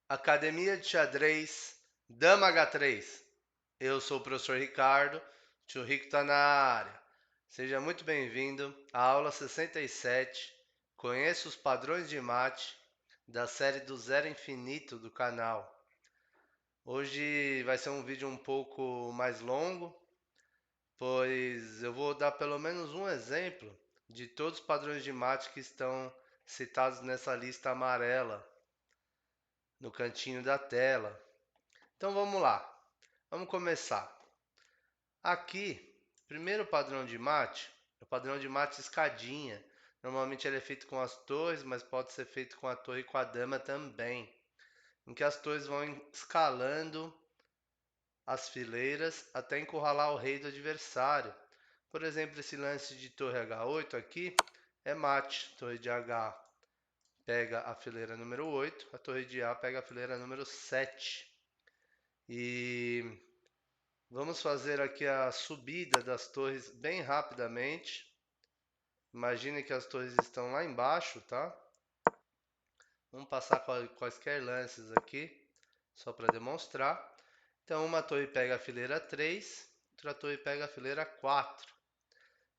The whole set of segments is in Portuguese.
Academia de Xadrez, Dama H3. Eu sou o professor Ricardo, tio Rico está na área. Seja muito bem-vindo à aula 67. Conheça os padrões de mate da série do Zero Infinito do canal. Hoje vai ser um vídeo um pouco mais longo, pois eu vou dar pelo menos um exemplo de todos os padrões de mate que estão citados nessa lista amarela no cantinho da tela. Então vamos lá, vamos começar. Aqui, primeiro padrão de mate, é o padrão de mate escadinha. Normalmente ele é feito com as torres, mas pode ser feito com a torre e com a dama também. Em que as torres vão escalando as fileiras até encurralar o rei do adversário. Por exemplo, esse lance de torre H8 aqui é mate. Torre de H pega a fileira número 8, a torre de A pega a fileira número 7. E vamos fazer aqui a subida das torres bem rapidamente. Imagine que as torres estão lá embaixo, tá? Vamos passar quaisquer lances aqui, só para demonstrar. Então, uma torre pega a fileira 3, outra torre pega a fileira 4.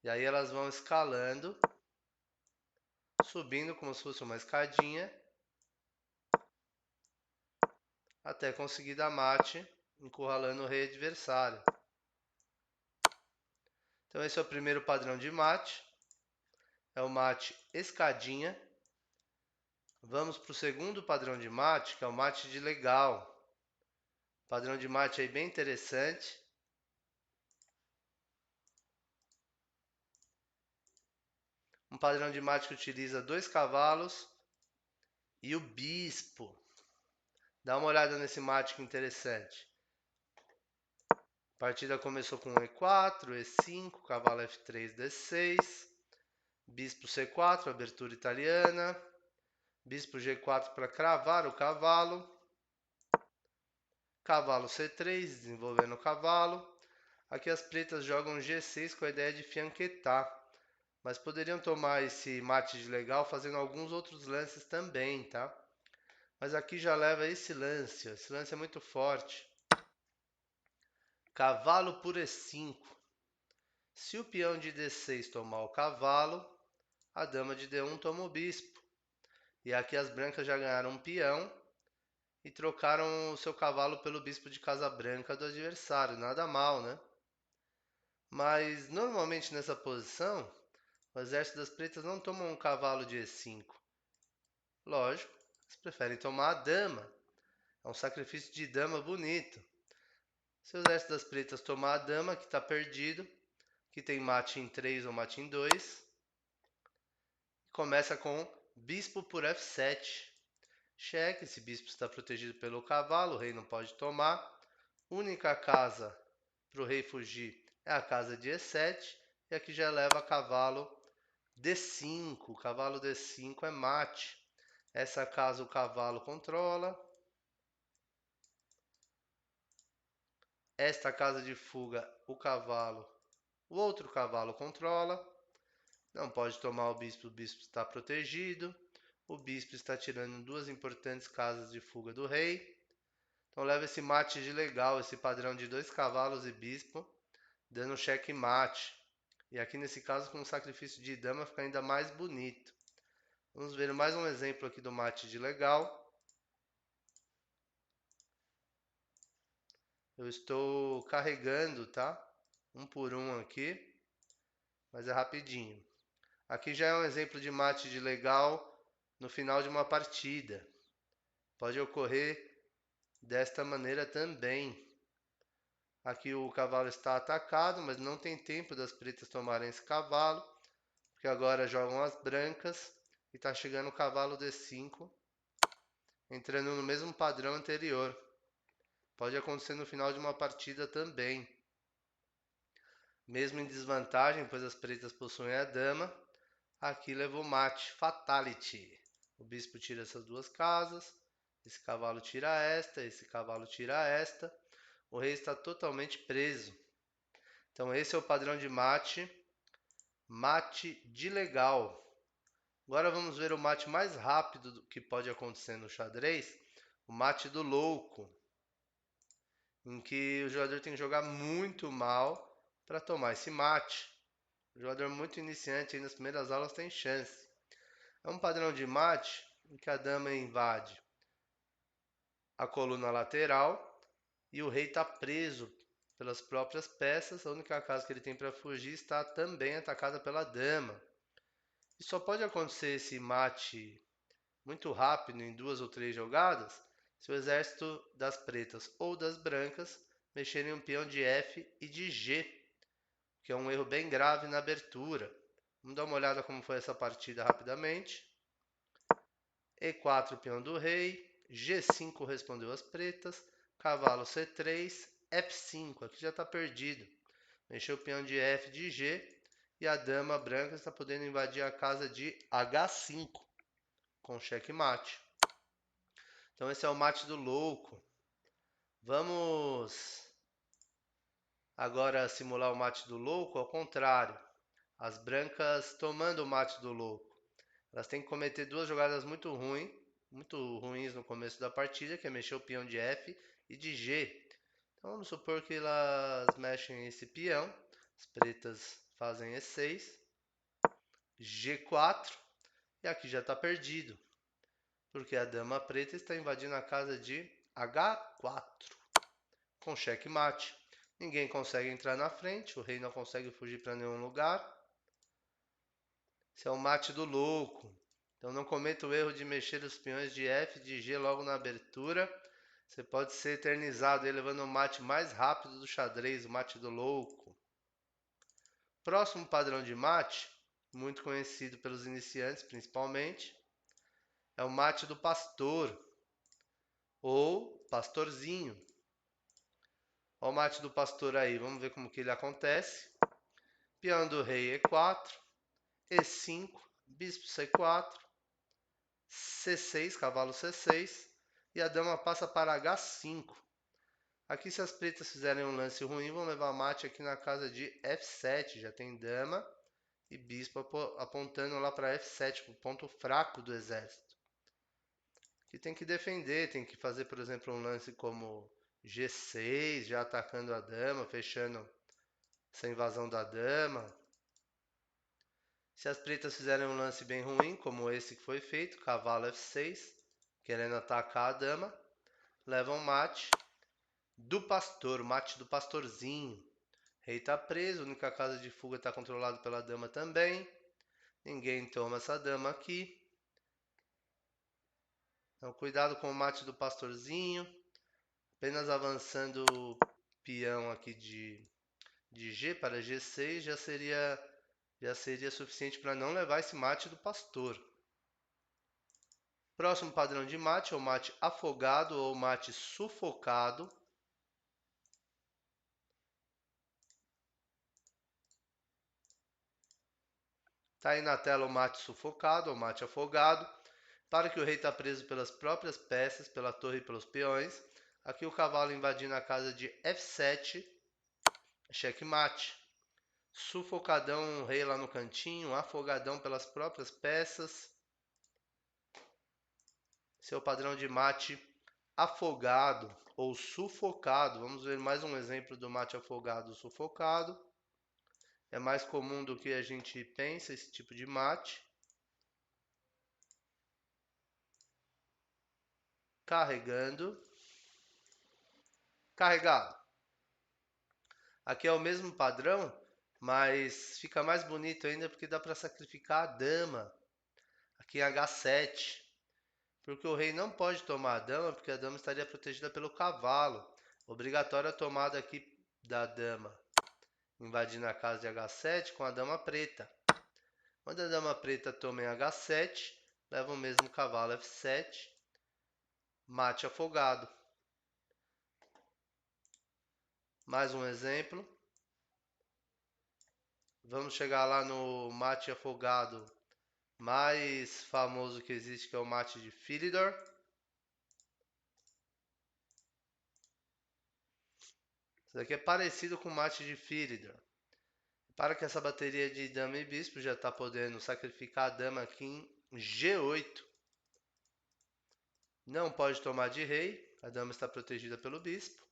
E aí elas vão escalando, subindo como se fosse uma escadinha, até conseguir dar mate, encurralando o rei adversário. Então esse é o primeiro padrão de mate, é o mate escadinha. Vamos para o segundo padrão de mate, que é o mate de legal. Padrão de mate aí bem interessante. Um padrão de mate que utiliza 2 cavalos e o bispo. Dá uma olhada nesse mate que interessante. A partida começou com E4, E5, cavalo F3, D6, bispo C4, abertura italiana, bispo G4 para cravar o cavalo, cavalo C3, desenvolvendo o cavalo. Aqui as pretas jogam G6 com a ideia de fianquetar, mas poderiam tomar esse mate de legal fazendo alguns outros lances também, tá? Mas aqui já leva esse lance é muito forte. Cavalo por E5. Se o peão de D6 tomar o cavalo, a dama de D1 toma o bispo. E aqui as brancas já ganharam um peão e trocaram o seu cavalo pelo bispo de casa branca do adversário. Nada mal, né? Mas normalmente nessa posição, o exército das pretas não toma um cavalo de E5. Lógico, eles preferem tomar a dama. É um sacrifício de dama bonito. Se o exército das pretas tomar a dama, que está perdido, que tem mate em 3 ou mate em 2, começa com bispo por F7. Cheque, esse bispo está protegido pelo cavalo, o rei não pode tomar. Única casa para o rei fugir é a casa de E7. E aqui já leva cavalo D5. Cavalo D5 é mate. Essa casa o cavalo controla. Esta casa de fuga o outro cavalo controla. Não pode tomar o bispo está protegido. O bispo está tirando duas importantes casas de fuga do rei. Então leva esse mate de legal, esse padrão de 2 cavalos e bispo, dando cheque mate. E aqui nesse caso com um sacrifício de dama fica ainda mais bonito. Vamos ver mais um exemplo aqui do mate de legal. Eu estou carregando, tá? Um por um aqui, mas é rapidinho. Aqui já é um exemplo de mate de legal no final de uma partida. Pode ocorrer desta maneira também. Aqui o cavalo está atacado, mas não tem tempo das pretas tomarem esse cavalo, porque agora jogam as brancas e está chegando o cavalo D5, entrando no mesmo padrão anterior. Pode acontecer no final de uma partida também. Mesmo em desvantagem, pois as pretas possuem a dama, aqui levou mate, fatality. O bispo tira essas duas casas, esse cavalo tira esta, esse cavalo tira esta. O rei está totalmente preso. Então esse é o padrão de mate, mate de legal. Agora vamos ver o mate mais rápido que pode acontecer no xadrez, o mate do louco, em que o jogador tem que jogar muito mal para tomar esse mate. O jogador muito iniciante aí nas primeiras aulas tem chance. É um padrão de mate em que a dama invade a coluna lateral e o rei está preso pelas próprias peças. A única casa que ele tem para fugir está também atacada pela dama. E só pode acontecer esse mate muito rápido em 2 ou 3 jogadas se o exército das pretas ou das brancas mexerem um peão de F e de G, que é um erro bem grave na abertura. Vamos dar uma olhada como foi essa partida rapidamente. E4, peão do rei. G5 respondeu as pretas. Cavalo C3. F5, aqui já está perdido. Mexeu o peão de F de G. E a dama branca está podendo invadir a casa de H5 com checkmate. Então esse é o mate do louco. Vamos agora simular o mate do louco ao contrário. As brancas tomando o mate do louco. Elas têm que cometer 2 jogadas muito ruins no começo da partida, que é mexer o peão de F e de G. Então vamos supor que elas mexem esse peão. As pretas fazem E6, G4 e aqui já está perdido, porque a dama preta está invadindo a casa de H4 com checkmate. Ninguém consegue entrar na frente, o rei não consegue fugir para nenhum lugar. Esse é o mate do louco. Então não cometa o erro de mexer os peões de F e de G logo na abertura. Você pode ser eternizado aí levando o mate mais rápido do xadrez, o mate do louco. Próximo padrão de mate, muito conhecido pelos iniciantes principalmente, é o mate do pastor ou pastorzinho. Olha o mate do pastor aí, vamos ver como que ele acontece. Peão do rei E4, E5, bispo C4, C6, cavalo C6 e a dama passa para H5. Aqui se as pretas fizerem um lance ruim, vão levar mate aqui na casa de F7. Já tem dama e bispo apontando lá para F7, o ponto fraco do exército. Que tem que defender, tem que fazer, por exemplo, um lance como G6, já atacando a dama, fechando essa invasão da dama. Se as pretas fizerem um lance bem ruim, como esse que foi feito, cavalo F6, querendo atacar a dama, levam mate do pastor, mate do pastorzinho. Rei está preso, a única casa de fuga está controlada pela dama também. Ninguém toma essa dama aqui. Então cuidado com o mate do pastorzinho. Apenas avançando o peão aqui de G para G6 já seria suficiente para não levar esse mate do pastor. Próximo padrão de mate é o mate afogado ou mate sufocado. Está aí na tela o mate sufocado ou mate afogado. Para que o rei está preso pelas próprias peças, pela torre e pelos peões. Aqui o cavalo invadindo a casa de F7, checkmate. Sufocadão, o rei lá no cantinho, afogadão pelas próprias peças. Seu padrão de mate afogado ou sufocado. Vamos ver mais um exemplo do mate afogado sufocado. É mais comum do que a gente pensa esse tipo de mate. Carregando. Carregado. Aqui é o mesmo padrão, mas fica mais bonito ainda porque dá para sacrificar a dama. Aqui em H7. Porque o rei não pode tomar a dama, porque a dama estaria protegida pelo cavalo. Obrigatória a tomada aqui da dama. Invadindo a casa de H7 com a dama preta. Quando a dama preta toma em H7, leva o mesmo cavalo F7. Mate afogado. Mais um exemplo. Vamos chegar lá no mate afogado mais famoso que existe, que é o mate de Philidor. Isso daqui é parecido com o mate de Philidor. Para que essa bateria de dama e bispo já está podendo sacrificar a dama aqui em G8. Não pode tomar de rei, a dama está protegida pelo bispo.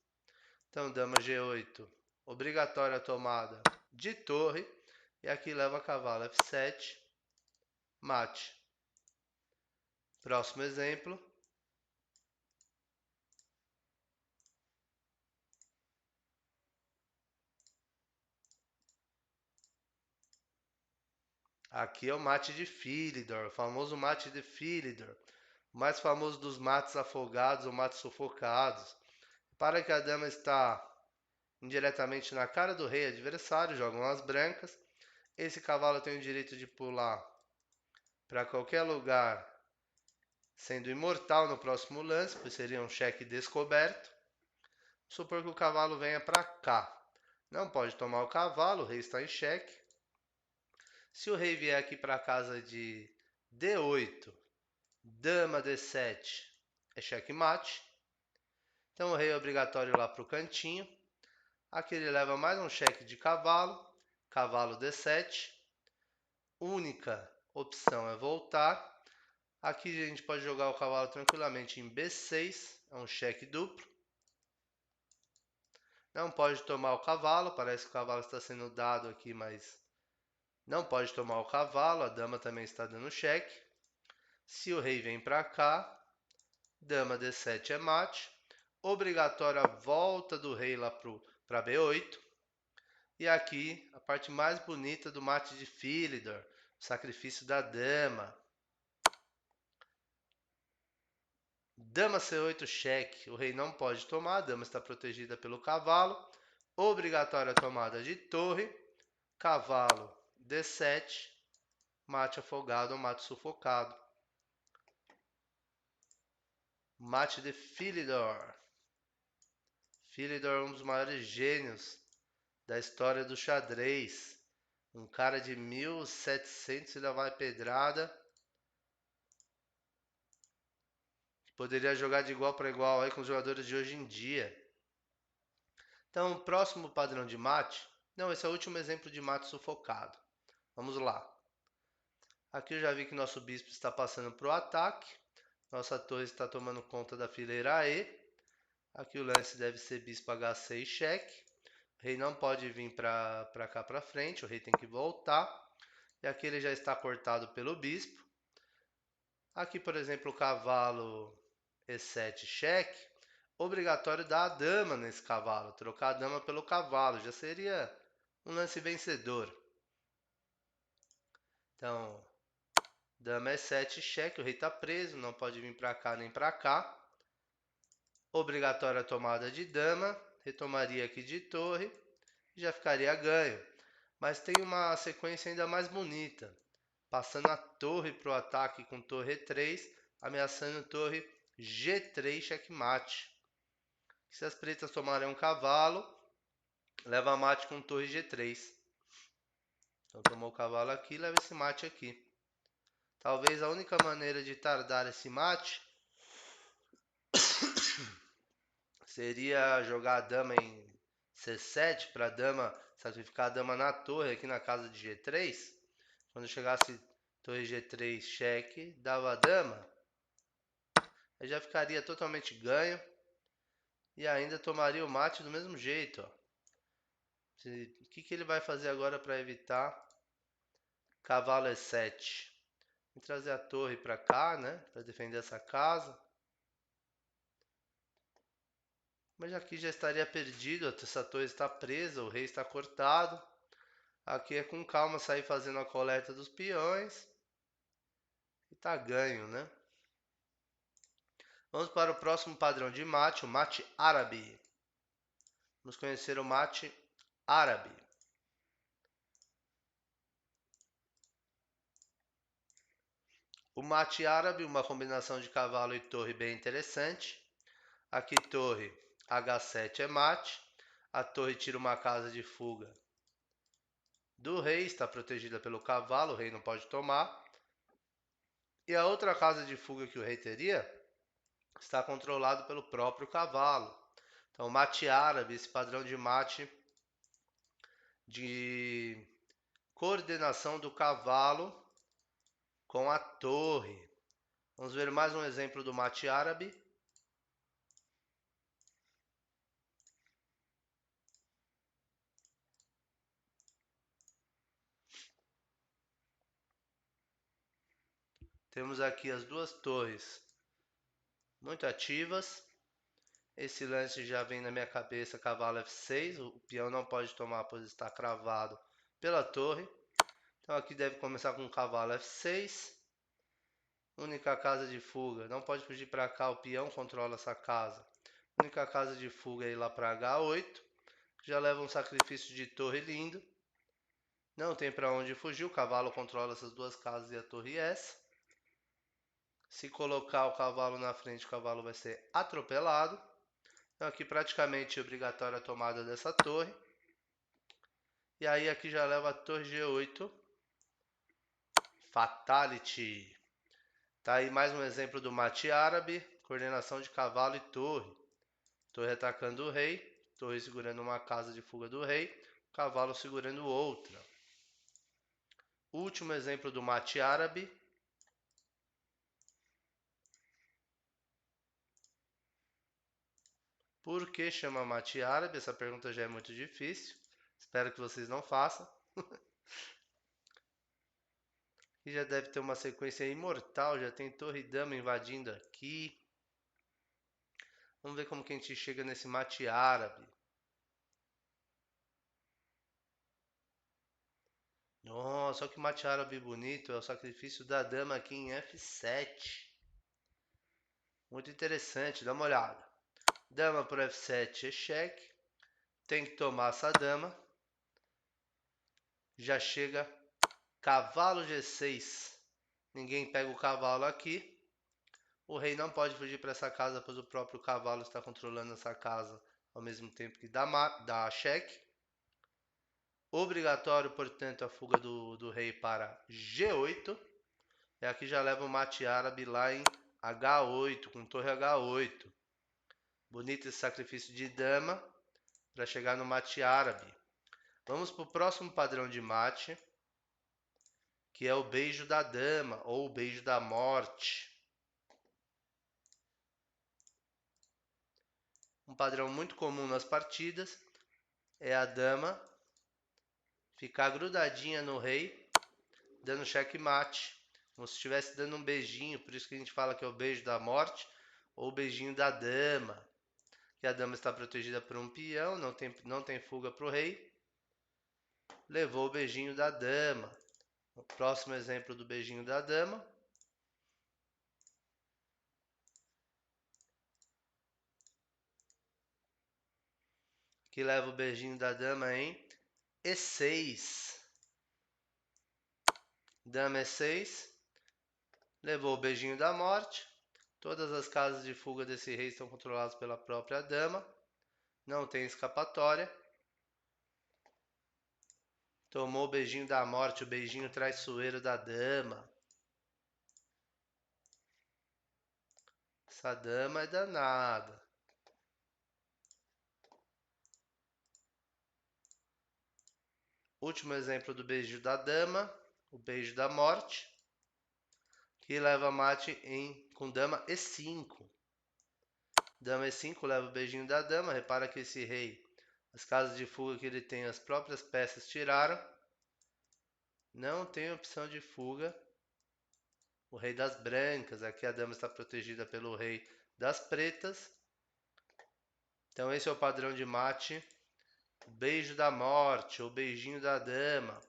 Então, dama G8, obrigatória a tomada de torre. E aqui leva cavalo F7, mate. Próximo exemplo. Aqui é o mate de Philidor, o famoso mate de Philidor. O mais famoso dos mates afogados ou mates sufocados. Para que a dama está indiretamente na cara do rei adversário, jogam as brancas. Esse cavalo tem o direito de pular para qualquer lugar, sendo imortal no próximo lance, pois seria um cheque descoberto. Supor que o cavalo venha para cá. Não pode tomar o cavalo, o rei está em xeque. Se o rei vier aqui para a casa de D8, dama D7, é xeque-mate. Então o rei é obrigatório ir lá para o cantinho. Aqui ele leva mais um cheque de cavalo, cavalo D7. Única opção é voltar. Aqui a gente pode jogar o cavalo tranquilamente em B6, é um cheque duplo. Não pode tomar o cavalo, parece que o cavalo está sendo dado aqui, mas não pode tomar o cavalo, a dama também está dando cheque. Se o rei vem para cá, dama D7 é mate. Obrigatória a volta do rei lá para B8. E aqui, a parte mais bonita do mate de Philidor, o sacrifício da dama. Dama C8 cheque, o rei não pode tomar, a dama está protegida pelo cavalo. Obrigatória a tomada de torre. Cavalo D7, mate afogado ou mate sufocado. Mate de Philidor. Philidor é um dos maiores gênios da história do xadrez. Um cara de 1700 e lá vai pedrada. Poderia jogar de igual para igual aí com os jogadores de hoje em dia. Então, o próximo padrão de mate. Não, esse é o último exemplo de mate sufocado. Vamos lá. Aqui eu já vi que nosso bispo está passando para o ataque. Nossa torre está tomando conta da fileira E. Aqui o lance deve ser bispo H6 cheque. O rei não pode vir para cá para frente, o rei tem que voltar. E aqui ele já está cortado pelo bispo. Aqui, por exemplo, o cavalo E7 cheque. Obrigatório dar a dama nesse cavalo. Trocar a dama pelo cavalo. Já seria um lance vencedor. Então, dama E7 cheque. O rei está preso. Não pode vir para cá nem para cá. Obrigatória a tomada de dama. Retomaria aqui de torre. E já ficaria ganho. Mas tem uma sequência ainda mais bonita. Passando a torre para o ataque com torre E3, ameaçando torre G3 checkmate. Se as pretas tomarem um cavalo, leva mate com torre G3. Então tomou o cavalo aqui, leva esse mate aqui. Talvez a única maneira de tardar esse mate seria jogar a dama em C7 para a dama sacrificar a dama na torre aqui na casa de G3. Quando chegasse torre G3 cheque, dava a dama. Aí já ficaria totalmente ganho. E ainda tomaria o mate do mesmo jeito. Ó. O que ele vai fazer agora para evitar? Cavalo E7. Vou trazer a torre para cá, né? Para defender essa casa. Mas aqui já estaria perdido. Essa torre está presa. O rei está cortado. Aqui é com calma sair fazendo a coleta dos peões. E tá ganho, né? Vamos para o próximo padrão de mate, o mate árabe. Vamos conhecer o mate árabe. O mate árabe, uma combinação de cavalo e torre bem interessante. Aqui torre H7 é mate. A torre tira uma casa de fuga do rei, está protegida pelo cavalo, o rei não pode tomar. E a outra casa de fuga que o rei teria está controlado pelo próprio cavalo. Então, mate árabe, esse padrão de mate de coordenação do cavalo com a torre. Vamos ver mais um exemplo do mate árabe. Temos aqui as duas torres muito ativas. Esse lance já vem na minha cabeça, cavalo F6. O peão não pode tomar, pois está cravado pela torre. Então aqui deve começar com o cavalo F6. Única casa de fuga. Não pode fugir para cá, o peão controla essa casa. Única casa de fuga é ir lá para H8. Já leva um sacrifício de torre lindo. Não tem para onde fugir, o cavalo controla essas duas casas e a torre S. Se colocar o cavalo na frente, o cavalo vai ser atropelado. Então aqui praticamente obrigatória a tomada dessa torre. E aí aqui já leva a torre G8. Fatality. Tá aí mais um exemplo do mate árabe. Coordenação de cavalo e torre. Torre atacando o rei. Torre segurando uma casa de fuga do rei. Cavalo segurando outra. Último exemplo do mate árabe. Por que chama mate árabe? Essa pergunta já é muito difícil. Espero que vocês não façam. E já deve ter uma sequência imortal. Já tem torre e dama invadindo aqui. Vamos ver como que a gente chega nesse mate árabe. Nossa, olha que mate árabe bonito. É o sacrifício da dama aqui em F7. Muito interessante, dá uma olhada. Dama por F7 é cheque. Tem que tomar essa dama. Já chega cavalo G6. Ninguém pega o cavalo aqui. O rei não pode fugir para essa casa, pois o próprio cavalo está controlando essa casa ao mesmo tempo que dá cheque. Obrigatório, portanto, a fuga do rei para G8. E aqui já leva o mate árabe lá em H8, com torre H8. Bonito esse sacrifício de dama para chegar no mate árabe. Vamos para o próximo padrão de mate, que é o beijo da dama ou o beijo da morte. Um padrão muito comum nas partidas é a dama ficar grudadinha no rei, dando checkmate, como se estivesse dando um beijinho, por isso que a gente fala que é o beijo da morte ou o beijinho da dama. Que a dama está protegida por um peão, não tem fuga para o rei. Levou o beijinho da dama. O próximo exemplo do beijinho da dama. Que leva o beijinho da dama em E6. Dama E6. Levou o beijinho da morte. Todas as casas de fuga desse rei estão controladas pela própria dama. Não tem escapatória. Tomou o beijinho da morte, o beijinho traiçoeiro da dama. Essa dama é danada. Último exemplo do beijo da dama, o beijo da morte, que leva mate com dama E5. Dama E5 leva o beijinho da dama. Repara que esse rei, as casas de fuga que ele tem, as próprias peças tiraram. Não tem opção de fuga. O rei das brancas, aqui a dama está protegida pelo rei das pretas. Então esse é o padrão de mate. O beijo da morte, ou beijinho da dama.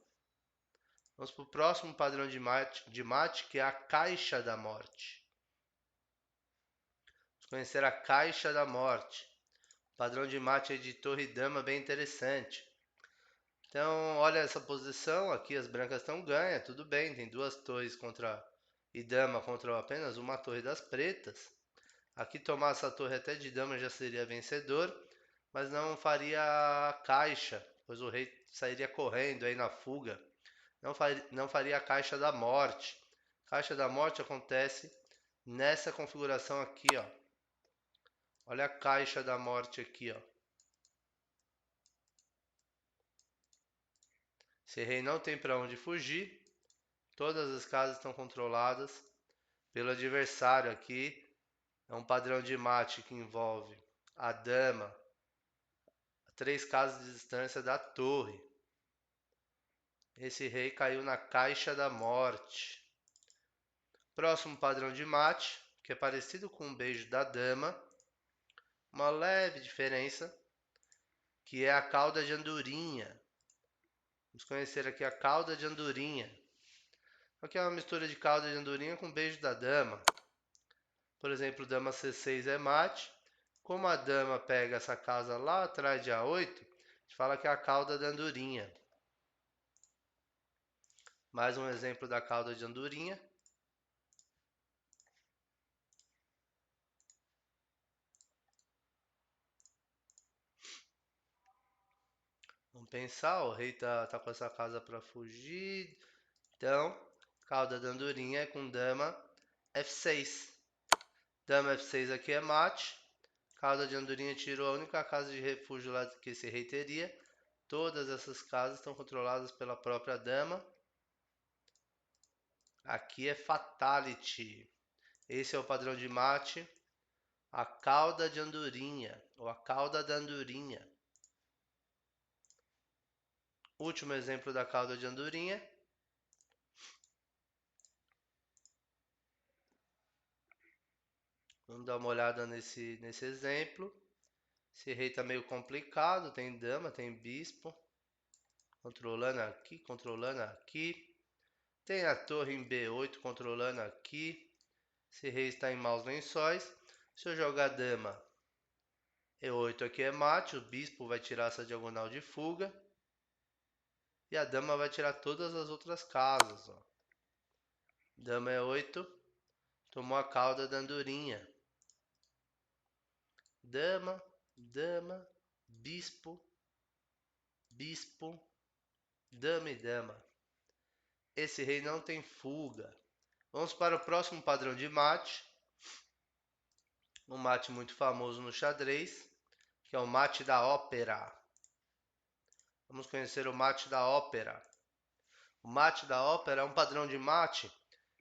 Vamos para o próximo padrão de mate, que é a caixa da morte. Vamos conhecer a caixa da morte. O padrão de mate é de torre e dama, bem interessante. Então, olha essa posição, aqui as brancas estão ganhas, tudo bem, tem duas torres e dama contra apenas uma torre das pretas. Aqui tomar essa torre até de dama já seria vencedor, mas não faria a caixa, pois o rei sairia correndo aí na fuga. Não faria a caixa da morte. Caixa da morte acontece nessa configuração aqui, ó. Olha a caixa da morte aqui, ó. Esse rei não tem para onde fugir. Todas as casas estão controladas pelo adversário aqui. É um padrão de mate que envolve a dama a 3 casas de distância da torre. Esse rei caiu na caixa da morte. Próximo padrão de mate, que é parecido com um beijo da dama. Uma leve diferença, que é a cauda de andorinha. Vamos conhecer aqui a cauda de andorinha. Aqui é uma mistura de cauda de andorinha com beijo da dama. Por exemplo, dama C6 é mate. Como a dama pega essa casa lá atrás de A8, a gente fala que é a cauda da andorinha. Mais um exemplo da cauda de andorinha. Vamos pensar, o rei tá com essa casa para fugir. Então, cauda da andorinha é com dama F6. Dama F6 aqui é mate. Cauda de andorinha tirou a única casa de refúgio lá que esse rei teria. Todas essas casas estão controladas pela própria dama. Aqui é fatality. Esse é o padrão de mate. A cauda de andorinha, ou a cauda da andorinha. Último exemplo da cauda de andorinha. Vamos dar uma olhada nesse exemplo. Esse rei está meio complicado. Tem dama, tem bispo. Controlando aqui, controlando aqui. Tem a torre em B8 controlando aqui. Esse rei está em maus lençóis. Se eu jogar dama E8 aqui é mate. O bispo vai tirar essa diagonal de fuga. E a dama vai tirar todas as outras casas. Ó. Dama E8. Tomou a cauda da andorinha. Dama, dama, bispo, bispo, dama e dama. Esse rei não tem fuga. Vamos para o próximo padrão de mate. Um mate muito famoso no xadrez, que é o mate da ópera. Vamos conhecer o mate da ópera. O mate da ópera é um padrão de mate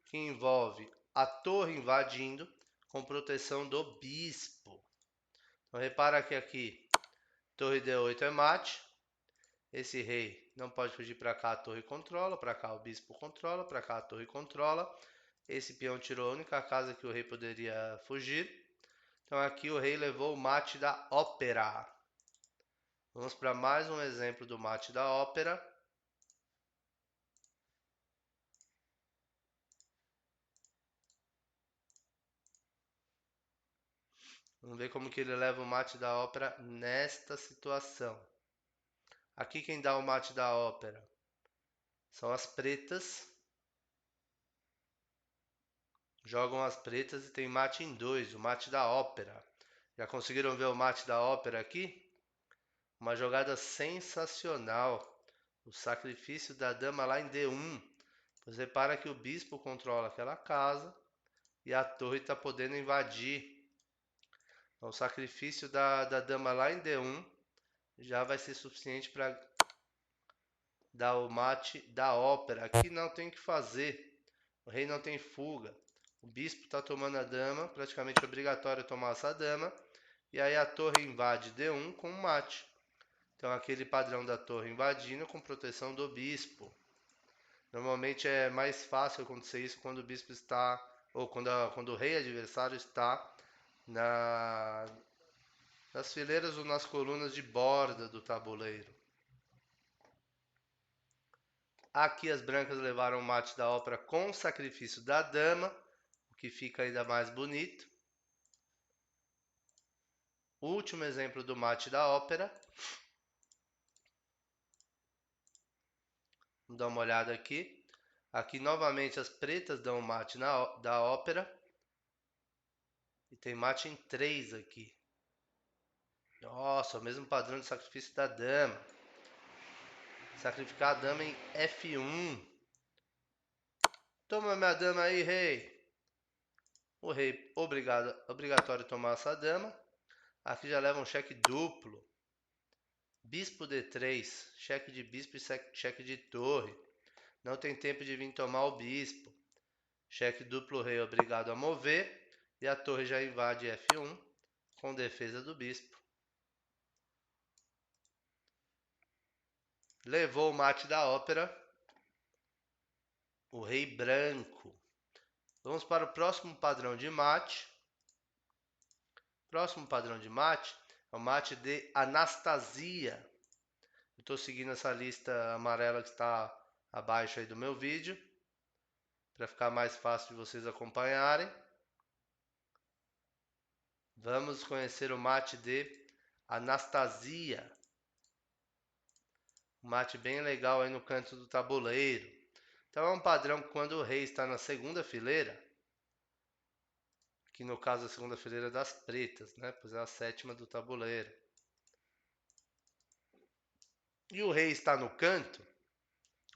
que envolve a torre invadindo com proteção do bispo. Então repara que aqui, torre D8 é mate. Esse rei não pode fugir para cá, a torre controla, para cá o bispo controla, para cá a torre controla. Esse peão tirou a única casa que o rei poderia fugir. Então aqui o rei levou o mate da ópera. Vamos para mais um exemplo do mate da ópera. Vamos ver como que ele leva o mate da ópera nesta situação. Aqui quem dá o mate da ópera são as pretas. Jogam as pretas e tem mate em 2, o mate da ópera. Já conseguiram ver o mate da ópera aqui? Uma jogada sensacional. O sacrifício da dama lá em D1. Você repara que o bispo controla aquela casa e a torre está podendo invadir. Então, o sacrifício da dama lá em D1 já vai ser suficiente para dar o mate da ópera. Aqui não tem o que fazer. O rei não tem fuga. O bispo está tomando a dama, praticamente obrigatório tomar essa dama. E aí a torre invade D1 com um mate. Então aquele padrão da torre invadindo com proteção do bispo. Normalmente é mais fácil acontecer isso quando o bispo está, ou quando o rei adversário está nas fileiras ou nas colunas de borda do tabuleiro. Aqui as brancas levaram o mate da ópera com o sacrifício da dama, o que fica ainda mais bonito. Último exemplo do mate da ópera. Vamos dar uma olhada aqui. Aqui novamente as pretas dão mate da ópera. E tem mate em 3 aqui. Nossa, o mesmo padrão de sacrifício da dama. Sacrificar a dama em F1. Toma minha dama aí, rei. O rei obrigatório tomar essa dama. Aqui já leva um cheque duplo. Bispo D3. Cheque de bispo e cheque de torre. Não tem tempo de vir tomar o bispo. Cheque duplo, rei obrigado a mover. E a torre já invade F1 com defesa do bispo. Levou o mate da ópera. O rei branco. Vamos para o próximo padrão de mate. Próximo padrão de mate é o mate de Anastasia. Estou seguindo essa lista amarela que está abaixo aí do meu vídeo, para ficar mais fácil de vocês acompanharem. Vamos conhecer o mate de Anastasia. Um mate bem legal aí no canto do tabuleiro. Então é um padrão que quando o rei está na segunda fileira, que no caso a segunda fileira das pretas, né? Pois é a sétima do tabuleiro. E o rei está no canto,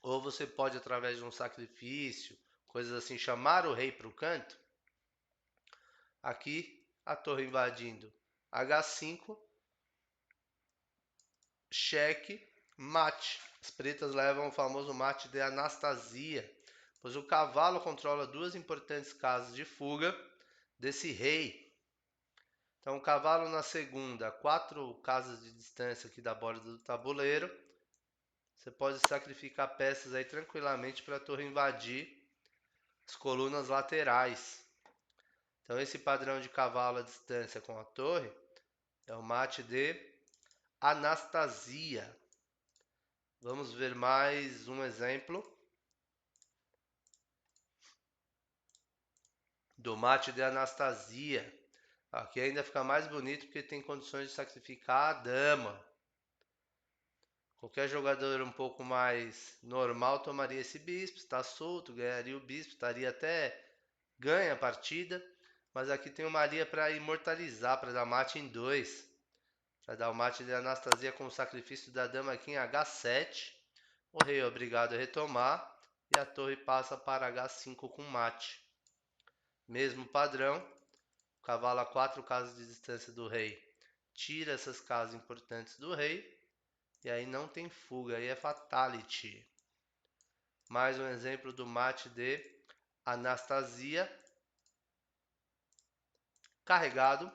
ou você pode, através de um sacrifício, coisas assim, chamar o rei para o canto. Aqui, a torre invadindo H5, cheque, mate. As pretas levam o famoso mate de Anastasia, pois o cavalo controla duas importantes casas de fuga desse rei. Então, o cavalo na segunda, 4 casas de distância aqui da borda do tabuleiro. Você pode sacrificar peças aí tranquilamente para a torre invadir as colunas laterais. Então, esse padrão de cavalo à distância com a torre é o mate de Anastasia. Vamos ver mais um exemplo do mate de Anastasia. Aqui ainda fica mais bonito porque tem condições de sacrificar a dama. Qualquer jogador um pouco mais normal tomaria esse bispo, está solto, ganharia o bispo, estaria até ganha a partida. Mas aqui tem uma linha para imortalizar, para dar mate em 2. Para dar o mate de Anastasia com o sacrifício da dama aqui em H7. O rei é obrigado a retomar e a torre passa para H5 com mate. Mesmo padrão, o cavalo a 4 casas de distância do rei tira essas casas importantes do rei. E aí não tem fuga, aí é fatality. Mais um exemplo do mate de Anastasia. Carregado.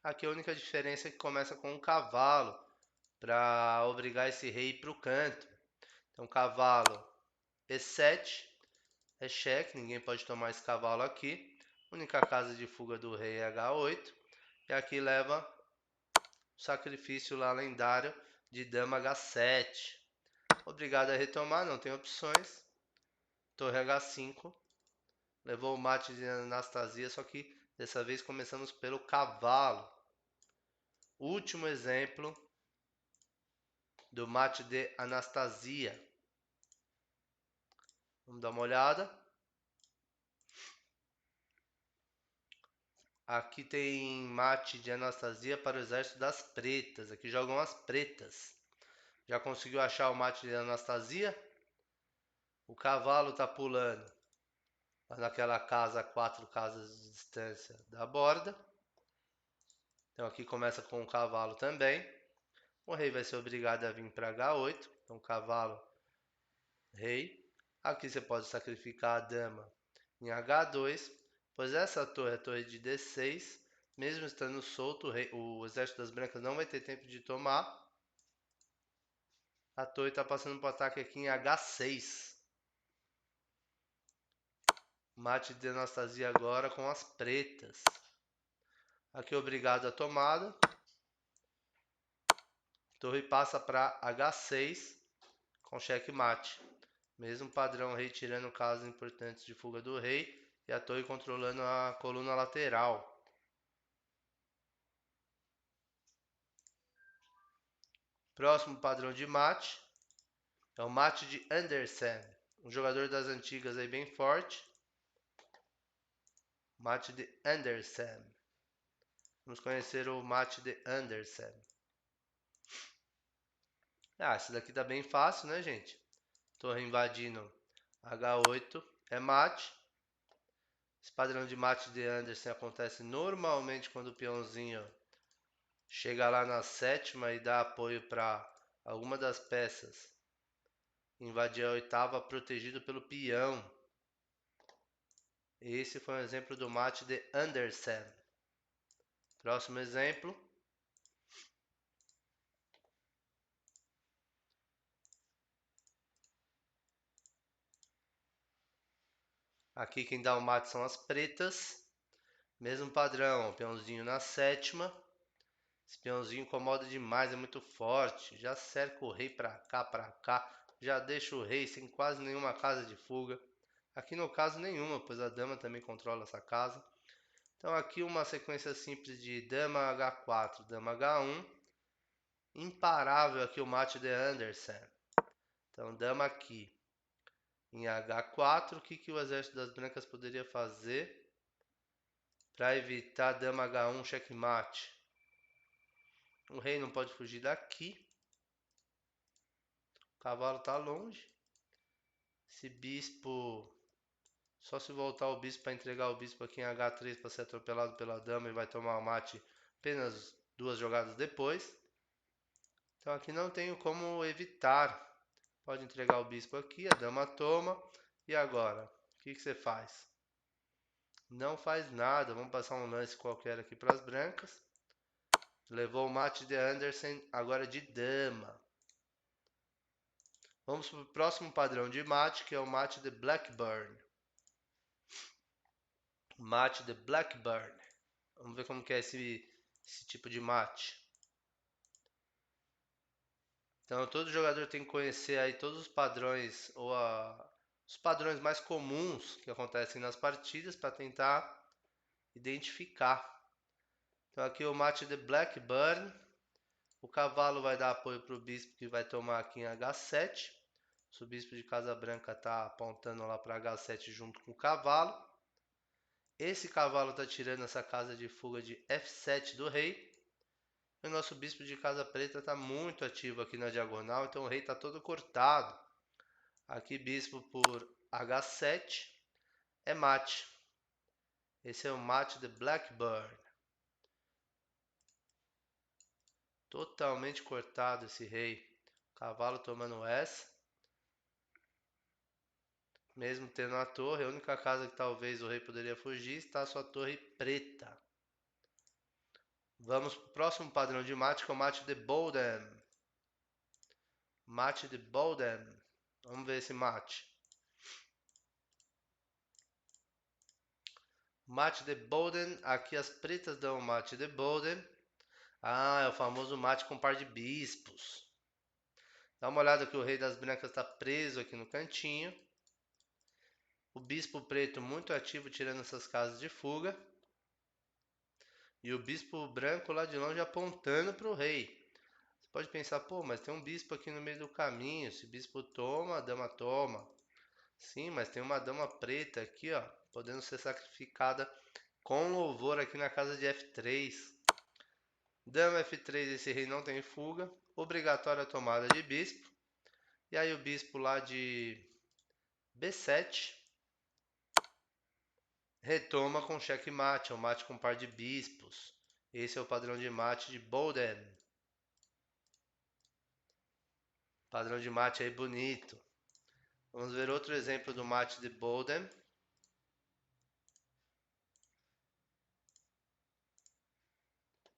Aqui a única diferença é que começa com um cavalo, para obrigar esse rei para o canto. Então cavalo E7 é cheque, ninguém pode tomar esse cavalo aqui. Única casa de fuga do rei é H8. E aqui leva o sacrifício lá lendário de dama H7. Obrigado a retomar, não tem opções. Torre H5. Levou o mate de Anastasia, só que dessa vez começamos pelo cavalo. Último exemplo do mate de Anastasia. Vamos dar uma olhada. Aqui tem mate de Anastasia para o exército das pretas. Aqui jogam as pretas. Já conseguiu achar o mate de Anastasia? O cavalo está pulando lá naquela casa, 4 casas de distância da borda. Então aqui começa com o cavalo também. O rei vai ser obrigado a vir para H8. Então cavalo, rei. Aqui você pode sacrificar a dama em H2, pois essa torre é a torre de D6. Mesmo estando solto, o exército das brancas não vai ter tempo de tomar. A torre está passando para o ataque aqui em H6. Mate de Anastasia agora com as pretas. Aqui obrigado a tomada. Torre passa para H6 com cheque mate. Mesmo padrão, rei tirando casas importantes de fuga do rei e a torre controlando a coluna lateral. Próximo padrão de mate é o mate de Andersen, um jogador das antigas aí bem forte. Mate de Andersen. Vamos conhecer o mate de Andersen. Esse daqui tá bem fácil, né, gente? Torre invadindo H8 é mate. Esse padrão de mate de Andersen acontece normalmente quando o peãozinho chega lá na sétima e dá apoio para alguma das peças invadir a oitava protegido pelo peão. Esse foi um exemplo do mate de Andersen. Próximo exemplo. Aqui quem dá o mate são as pretas. Mesmo padrão, peãozinho na sétima. Esse peãozinho incomoda demais, é muito forte. Já cerca o rei pra cá. Já deixa o rei sem quase nenhuma casa de fuga. Aqui no caso nenhuma, pois a dama também controla essa casa. Então aqui uma sequência simples de dama H4, dama H1. Imparável aqui o mate de Andersen. Então dama aqui em H4. O que o exército das brancas poderia fazer para evitar dama H1 checkmate? O rei não pode fugir daqui. O cavalo está longe. Esse bispo, só se voltar o bispo para entregar o bispo aqui em H3 para ser atropelado pela dama e vai tomar o mate apenas 2 jogadas depois. Então aqui não tenho como evitar. Pode entregar o bispo aqui, a dama toma. E agora? O que você faz? Não faz nada. Vamos passar um lance qualquer aqui para as brancas. Levou o mate de Andersen, agora de dama. Vamos para o próximo padrão de mate, que é o mate de Blackburn. Mate de Blackburn. Vamos ver como que é esse tipo de mate. Então todo jogador tem que conhecer aí todos os padrões ou os padrões mais comuns que acontecem nas partidas para tentar identificar. Então aqui o mate de Blackburn. O cavalo vai dar apoio para o bispo que vai tomar aqui em H7. O bispo de Casa Branca está apontando lá para H7 junto com o cavalo. Esse cavalo está tirando essa casa de fuga de F7 do rei. O nosso bispo de Casa Preta está muito ativo aqui na diagonal, então o rei está todo cortado. Aqui bispo por H7 é mate. Esse é o mate de Blackburn. Totalmente cortado esse rei. Cavalo tomando essa. Mesmo tendo a torre, a única casa que talvez o rei poderia fugir está a sua torre preta. Vamos para o próximo padrão de mate, que é o mate de Boldon. Mate de Boldon. Vamos ver esse mate. Mate de Boldon. Aqui as pretas dão o mate de Boldon. Ah, é o famoso mate com par de bispos. Dá uma olhada que o rei das brancas está preso aqui no cantinho. O bispo preto muito ativo tirando essas casas de fuga. E o bispo branco lá de longe apontando para o rei. Você pode pensar, pô, mas tem um bispo aqui no meio do caminho. Se o bispo toma, a dama toma. Sim, mas tem uma dama preta aqui, ó, podendo ser sacrificada com louvor aqui na casa de F3. Dama F3, esse rei não tem fuga. Obrigatória a tomada de bispo. E aí o bispo lá de B7 retoma com checkmate, é um mate com par de bispos. Esse é o padrão de mate de Boldon. Padrão de mate aí bonito. Vamos ver outro exemplo do mate de Boldon.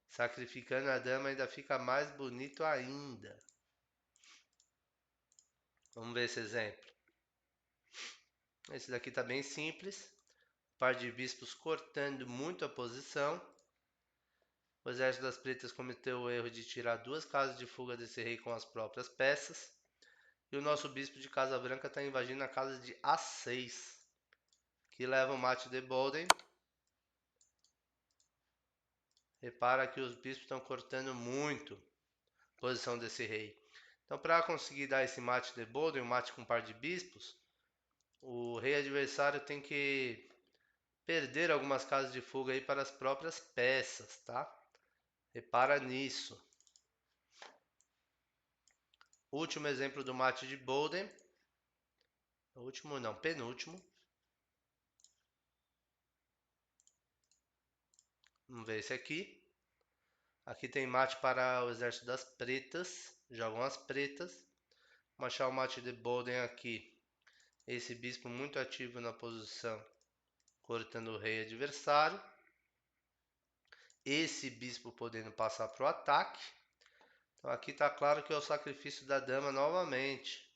Sacrificando a dama ainda fica mais bonito ainda. Vamos ver esse exemplo. Esse daqui está bem simples. Par de bispos cortando muito a posição. O exército das pretas cometeu o erro de tirar 2 casas de fuga desse rei com as próprias peças. E o nosso bispo de Casa Branca está invadindo a casa de A6. Que leva o mate de Boldon. Repara que os bispos estão cortando muito a posição desse rei. Então, para conseguir dar esse mate de Boldon, um mate com par de bispos, o rei adversário tem que perder algumas casas de fuga aí para as próprias peças, tá? Repara nisso. Último exemplo do mate de Boldon. Último não, penúltimo. Vamos ver esse aqui. Aqui tem mate para o exército das pretas. Jogam as pretas. Vamos achar o mate de Boden aqui. Esse bispo muito ativo na posição, cortando o rei adversário. Esse bispo podendo passar para o ataque. Então aqui está claro que é o sacrifício da dama novamente.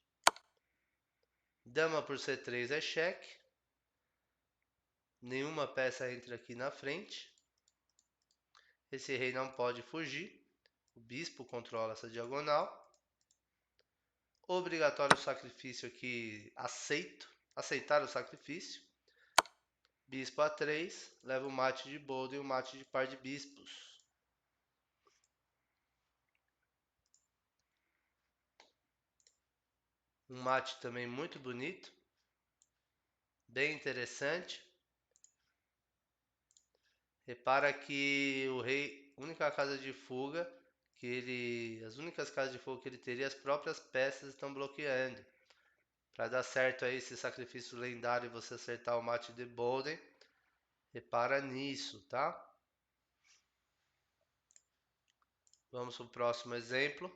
Dama por C3 é cheque. Nenhuma peça entra aqui na frente. Esse rei não pode fugir. O bispo controla essa diagonal. Obrigatório o sacrifício aqui, aceito. Aceitar o sacrifício. Bispo A3, leva o mate de Boden e o mate de par de bispos. Um mate também muito bonito. Bem interessante. Repara que o rei, única casa de fuga as únicas casas de fuga que ele teria, as próprias peças estão bloqueando. Para dar certo aí esse sacrifício lendário e você acertar o mate de Boden, repara nisso, tá? Vamos para o próximo exemplo.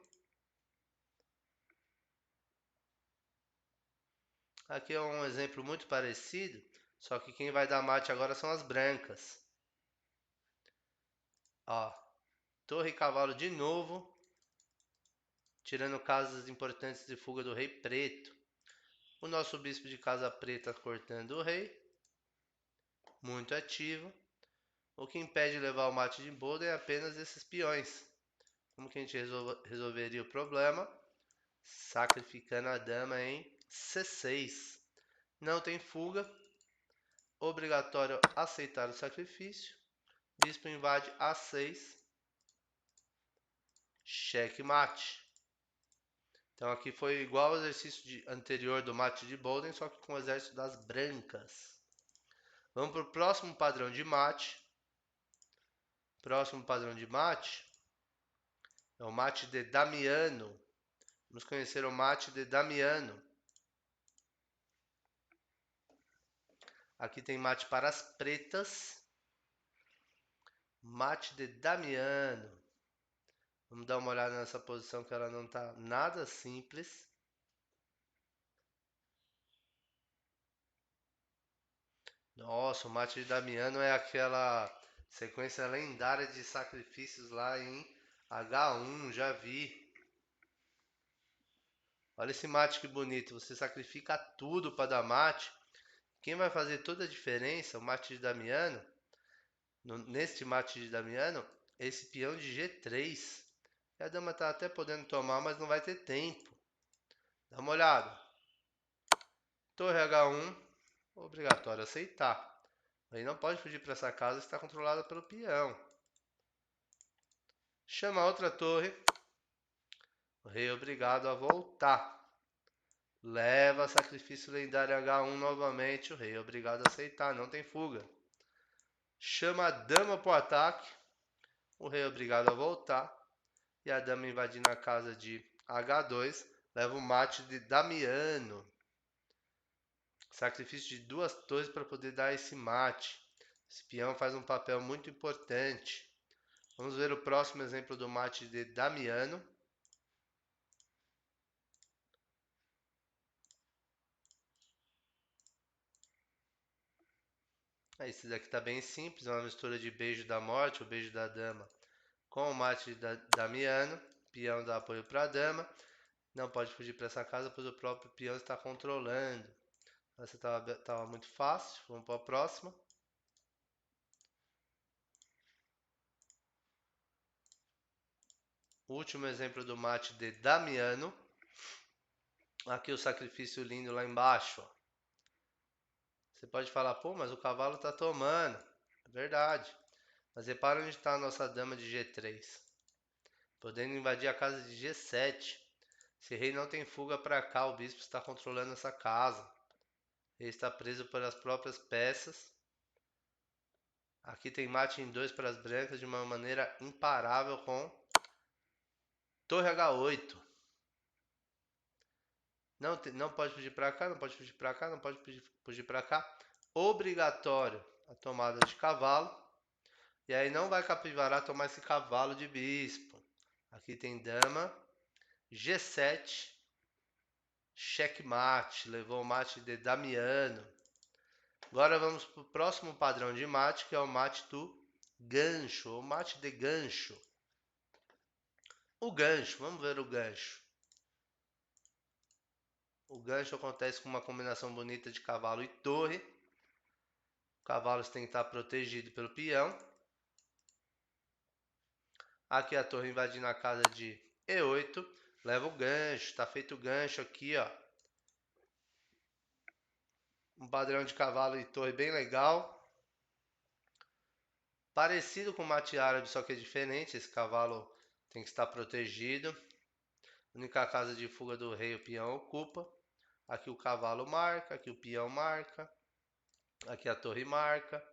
Aqui é um exemplo muito parecido, só que quem vai dar mate agora são as brancas. Ó, torre e cavalo de novo, tirando casas importantes de fuga do rei preto. O nosso bispo de casa preta cortando o rei, muito ativo. O que impede de levar o mate de Boden é apenas esses peões. Como que a gente resolveria o problema? Sacrificando a dama em C6. Não tem fuga. Obrigatório aceitar o sacrifício. Bispo invade A6. Cheque mate. Então aqui foi igual ao exercício anterior do mate de Boden, só que com o exército das brancas. Vamos para o próximo padrão de mate. Próximo padrão de mate é o mate de Damiano. Vamos conhecer o mate de Damiano. Aqui tem mate para as pretas. Mate de Damiano. Vamos dar uma olhada nessa posição que ela não está nada simples. Nossa, o mate de Damiano é aquela sequência lendária de sacrifícios lá em H1, já vi. Olha esse mate que bonito, você sacrifica tudo para dar mate. Quem vai fazer toda a diferença, o mate de Damiano, neste mate de Damiano, esse peão de G3. E a dama está até podendo tomar, mas não vai ter tempo. Dá uma olhada. Torre H1, obrigatório aceitar. Aí não pode fugir para essa casa, está controlada pelo peão. Chama outra torre. O rei é obrigado a voltar. Leva sacrifício lendário H1 novamente. O rei é obrigado a aceitar, não tem fuga. Chama a dama para o ataque. O rei é obrigado a voltar. E a dama invadindo a casa de H2. Leva o mate de Damiano. Sacrifício de 2 torres para poder dar esse mate. Esse peão faz um papel muito importante. Vamos ver o próximo exemplo do mate de Damiano. Esse daqui está bem simples, é uma mistura de beijo da morte, o beijo da dama, com o mate de Damiano. Peão dá apoio para a dama. Não pode fugir para essa casa, pois o próprio peão está controlando. Essa estava muito fácil. Vamos para a próxima. O último exemplo do mate de Damiano. Aqui o sacrifício lindo lá embaixo. Você pode falar, pô, mas o cavalo está tomando. É verdade. Mas repara onde está a nossa dama de G3. Podendo invadir a casa de G7. Esse rei não tem fuga para cá, o bispo está controlando essa casa. Ele está preso pelas próprias peças. Aqui tem mate em 2 para as brancas de uma maneira imparável com torre H8. Não pode fugir para cá, não pode fugir para cá, não pode fugir para cá. Obrigatório a tomada de cavalo. E aí não vai capivarar tomar esse cavalo de bispo. Aqui tem dama, G7. Checkmate, levou o mate de Damiano. Agora vamos para o próximo padrão de mate, que é o mate do gancho, ou mate de gancho. O gancho, vamos ver o gancho. O gancho acontece com uma combinação bonita de cavalo e torre. O cavalo tem que estar protegido pelo peão. Aqui a torre invadindo a casa de E8. Leva o gancho, tá feito o gancho aqui, ó. Um padrão de cavalo e torre bem legal. Parecido com o mate árabe, só que é diferente. Esse cavalo tem que estar protegido. A única casa de fuga do rei o peão ocupa. Aqui o cavalo marca, aqui o peão marca. Aqui a torre marca.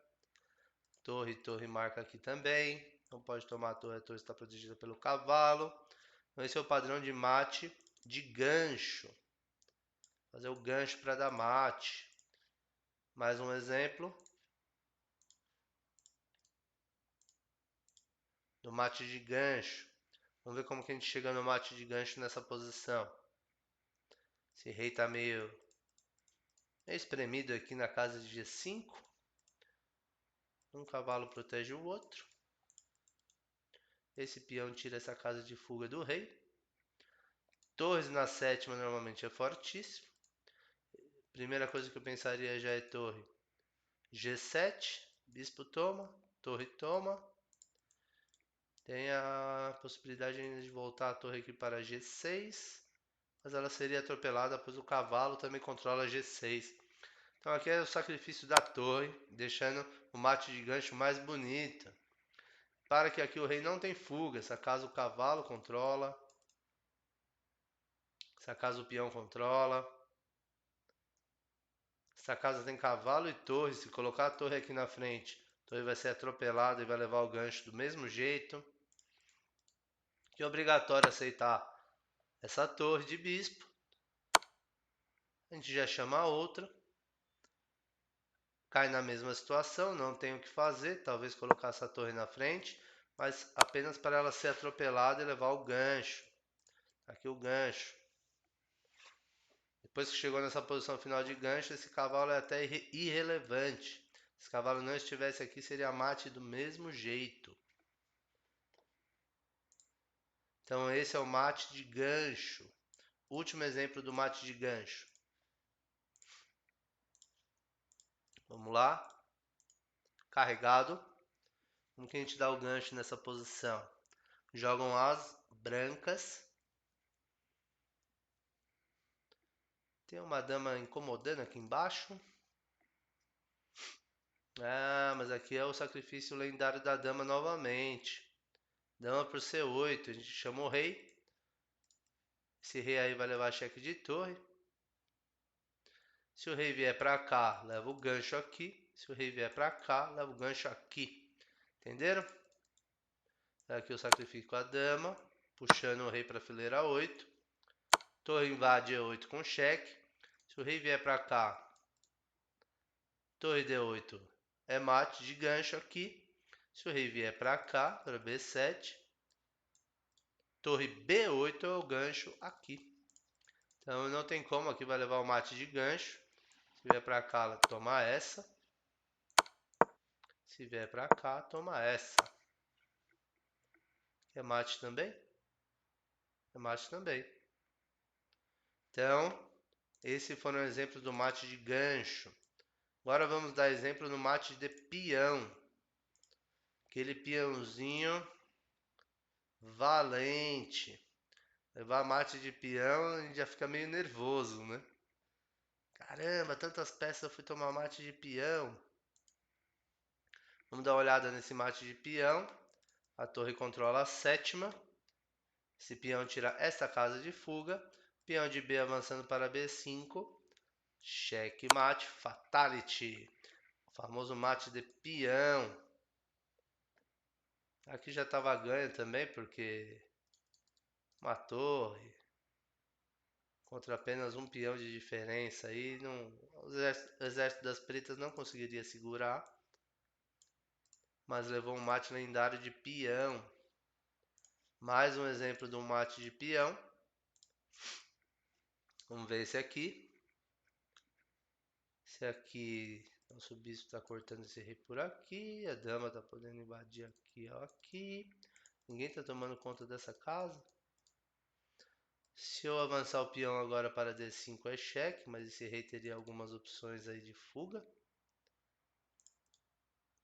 Torre marca aqui também. Não pode tomar a torre está protegida pelo cavalo. Então esse é o padrão de mate de gancho. Fazer o gancho para dar mate. Mais um exemplo do mate de gancho. Vamos ver como que a gente chega no mate de gancho nessa posição. Esse rei está meio espremido aqui na casa de G5. Um cavalo protege o outro. Esse peão tira essa casa de fuga do rei. Torres na sétima normalmente é fortíssimo. Primeira coisa que eu pensaria já é torre G7. Bispo toma, torre toma. Tem a possibilidade ainda de voltar a torre aqui para G6. Mas ela seria atropelada, pois o cavalo também controla G6. Então aqui é o sacrifício da torre, deixando o mate de gancho mais bonito. Para que aqui o rei não tem fuga. Essa casa o cavalo controla. Essa casa o peão controla. Essa casa tem cavalo e torre. Se colocar a torre aqui na frente, a torre vai ser atropelada e vai levar o gancho do mesmo jeito. Que é obrigatório aceitar essa torre de bispo. A gente já chama a outra. Cai na mesma situação, não tem o que fazer. Talvez colocar essa torre na frente, mas apenas para ela ser atropelada e levar o gancho. Aqui o gancho. Depois que chegou nessa posição final de gancho, esse cavalo é até irrelevante. Se esse cavalo não estivesse aqui, seria mate do mesmo jeito. Então esse é o mate de gancho. Último exemplo do mate de gancho. Vamos lá. Carregado. Como que a gente dá o gancho nessa posição? Jogam as brancas. Tem uma dama incomodando aqui embaixo. Ah, mas aqui é o sacrifício lendário da dama novamente. Dama por C8. A gente chama o rei. Esse rei aí vai levar cheque de torre. Se o rei vier para cá, leva o gancho aqui. Se o rei vier para cá, leva o gancho aqui. Entenderam? Aqui eu sacrifico a dama, puxando o rei para a fileira 8. Torre invade E8 com cheque. Se o rei vier para cá, torre D8 é mate de gancho aqui. Se o rei vier para cá, para B7, torre B8 é o gancho aqui. Então não tem como, aqui vai levar o mate de gancho. Se vier para cá, toma essa. Se vier para cá, toma essa. É mate também? É mate também. Então, esse foi um exemplo do mate de gancho. Agora vamos dar exemplo no mate de peão. Aquele peãozinho valente. Levar mate de peão, a gente já fica meio nervoso, né? Caramba, tantas peças eu fui tomar mate de peão. Vamos dar uma olhada nesse mate de peão. A torre controla a sétima. Esse peão tira esta casa de fuga. Peão de B avançando para B5. Cheque mate, fatality. O famoso mate de peão. Aqui já estava ganho também, porque uma torre contra apenas um peão de diferença aí, não, o exército das pretas não conseguiria segurar, mas levou um mate lendário de peão. Mais um exemplo de um mate de peão. Vamos ver esse aqui. Esse aqui, nosso bispo está cortando esse rei por aqui. A dama está podendo invadir aqui, ó, aqui. Ninguém está tomando conta dessa casa. Se eu avançar o peão agora para D5 é cheque, mas esse rei teria algumas opções aí de fuga.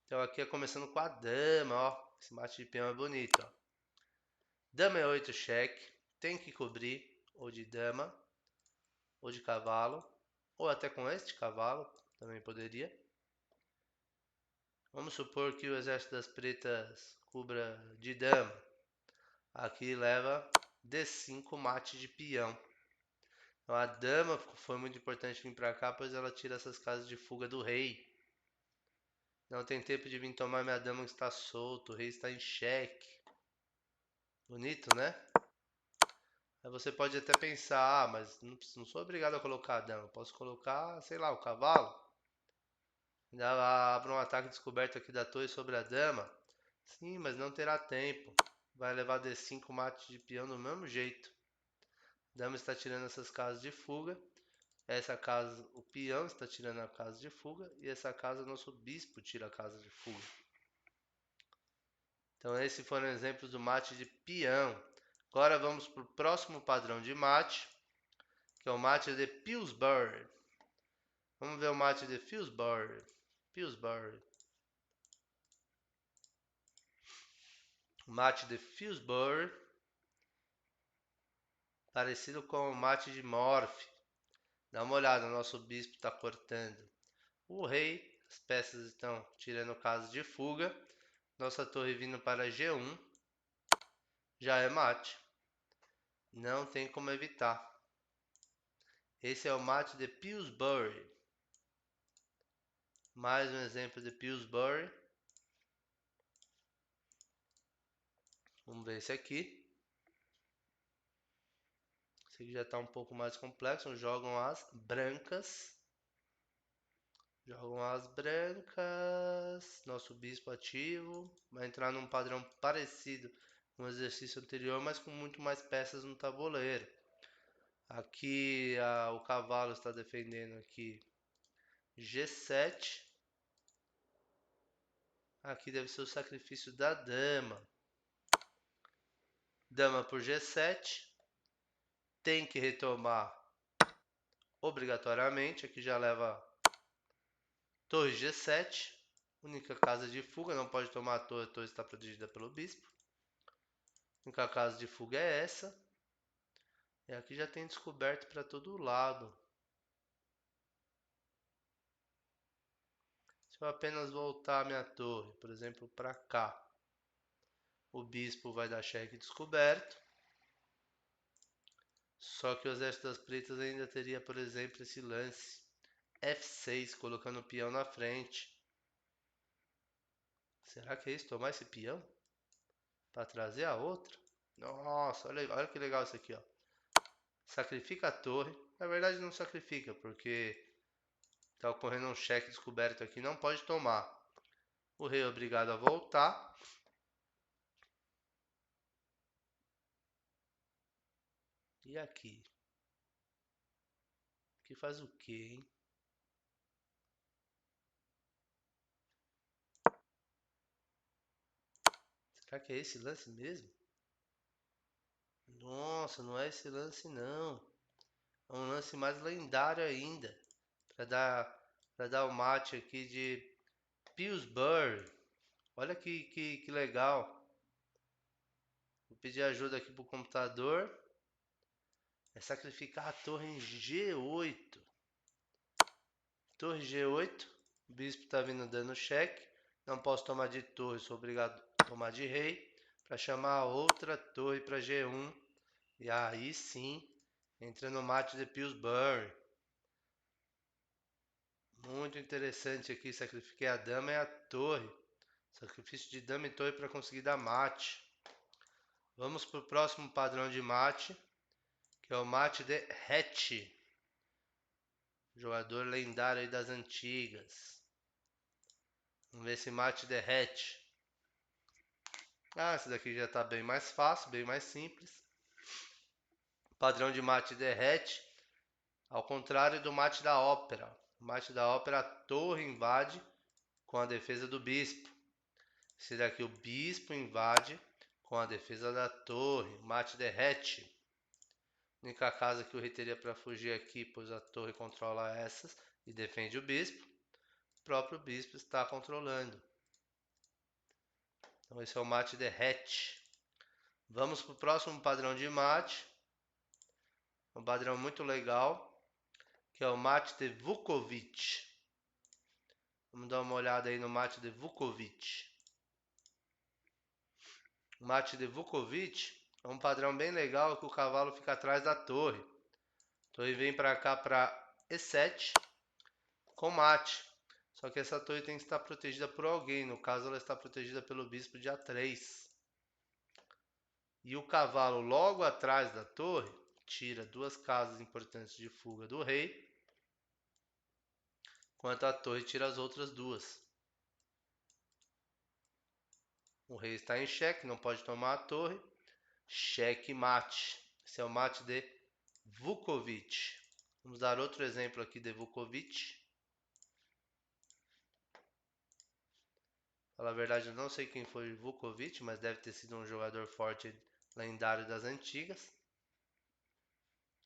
Então aqui é começando com a dama, ó. Esse mate de peão é bonito, ó. Dama é 8 cheque, tem que cobrir, ou de dama, ou de cavalo, ou até com este cavalo, também poderia. Vamos supor que o exército das pretas cubra de dama. Aqui leva D5 mate de peão. Então a dama foi muito importante vir para cá, pois ela tira essas casas de fuga do rei. Não tem tempo de vir tomar minha dama que está solto, o rei está em xeque. Bonito, né? Aí você pode até pensar, mas não sou obrigado a colocar a dama, posso colocar, sei lá, o cavalo. Ainda abre um ataque descoberto aqui da torre sobre a dama. Sim, mas não terá tempo. Vai levar D5 mate de peão do mesmo jeito. A dama está tirando essas casas de fuga. Essa casa, o peão está tirando a casa de fuga. E essa casa, o nosso bispo tira a casa de fuga. Então esses foram exemplos do mate de peão. Agora vamos para o próximo padrão de mate, que é o mate de Pillsbury. Vamos ver o mate de Pillsbury. O mate de Pillsbury, parecido com o mate de Morphy. Dá uma olhada, nosso bispo está cortando o rei. As peças estão tirando caso de fuga. Nossa torre vindo para G1. Já é mate. Não tem como evitar. Esse é o mate de Pillsbury. Mais um exemplo de Pillsbury. Vamos ver esse aqui. Esse aqui já está um pouco mais complexo. Jogam as brancas. Jogam as brancas. Nosso bispo ativo. Vai entrar num padrão parecido com o exercício anterior, mas com muito mais peças no tabuleiro. Aqui o cavalo está defendendo aqui G7. Aqui deve ser o sacrifício da dama. Dama por G7. Tem que retomar obrigatoriamente. Aqui já leva torre G7. Única casa de fuga. Não pode tomar a torre está protegida pelo bispo. A única casa de fuga é essa. E aqui já tem descoberto para todo lado. Se eu apenas voltar a minha torre, por exemplo, para cá, o bispo vai dar cheque descoberto. Só que o exército das pretas ainda teria, por exemplo, esse lance F6, colocando o peão na frente. Será que é isso? Tomar esse peão? Para trazer a outra? Nossa, olha que legal isso aqui, ó. Sacrifica a torre. Na verdade não sacrifica, porque está ocorrendo um cheque descoberto aqui, não pode tomar. O rei é obrigado a voltar. E aqui? Aqui faz o quê, hein? Será que é esse lance mesmo? Nossa, não é esse lance não. É um lance mais lendário ainda. Para dar o mate aqui de Pillsbury. Olha que legal. Vou pedir ajuda aqui pro computador. É sacrificar a torre em G8. Torre G8. O bispo tá vindo dando cheque. Não posso tomar de torre, sou obrigado a tomar de rei. Para chamar a outra torre para G1. E aí sim, entra no mate de Pillsbury. Muito interessante aqui. Sacrifiquei a dama e a torre. Sacrifício de dama e torre para conseguir dar mate. Vamos para o próximo padrão de mate, que é o mate de Hatch. Jogador lendário aí das antigas. Vamos ver esse mate de Hatch. Esse daqui já está bem mais fácil, bem mais simples. Padrão de mate de Hatch. Ao contrário do mate da ópera. O mate da ópera, a torre invade com a defesa do bispo. Esse daqui o bispo invade com a defesa da torre. O mate derrete. A única casa que o rei teria para fugir aqui, pois a torre controla essas e defende o bispo. O próprio bispo está controlando. Então esse é o mate derrete. Vamos para o próximo padrão de mate. Um padrão muito legal, que é o mate de Vukovic. Vamos dar uma olhada aí no mate de Vukovic. O mate de Vukovic é um padrão bem legal que o cavalo fica atrás da torre. A torre vem para cá para E7 com mate. Só que essa torre tem que estar protegida por alguém. No caso, ela está protegida pelo bispo de A3. E o cavalo logo atrás da torre tira duas casas importantes de fuga do rei, enquanto a torre tira as outras duas. O rei está em xeque, não pode tomar a torre. Xeque mate. Esse é o mate de Vukovic. Vamos dar outro exemplo aqui de Vukovic. Fala a verdade, eu não sei quem foi Vukovic, mas deve ter sido um jogador forte lendário das antigas.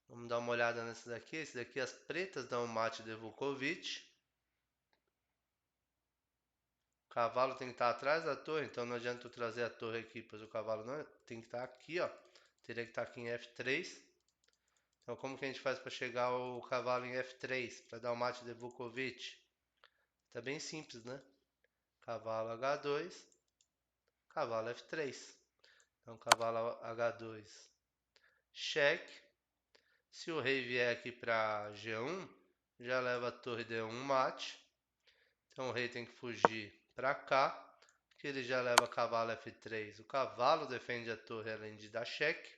Vamos dar uma olhada nesse daqui. Esse daqui, as pretas dão o mate de Vukovic. O cavalo tem que estar atrás da torre, então não adianta eu trazer a torre aqui, pois o cavalo não tem que estar aqui, ó. Teria que estar aqui em F3. Então como que a gente faz para chegar o cavalo em F3, para dar o mate de Vukovic? Tá bem simples, né? Cavalo H2, cavalo F3. Então cavalo H2, cheque. Se o rei vier aqui para G1, já leva a torre D1 mate. Então o rei tem que fugir para cá, que ele já leva cavalo F3. O cavalo defende a torre além de dar cheque.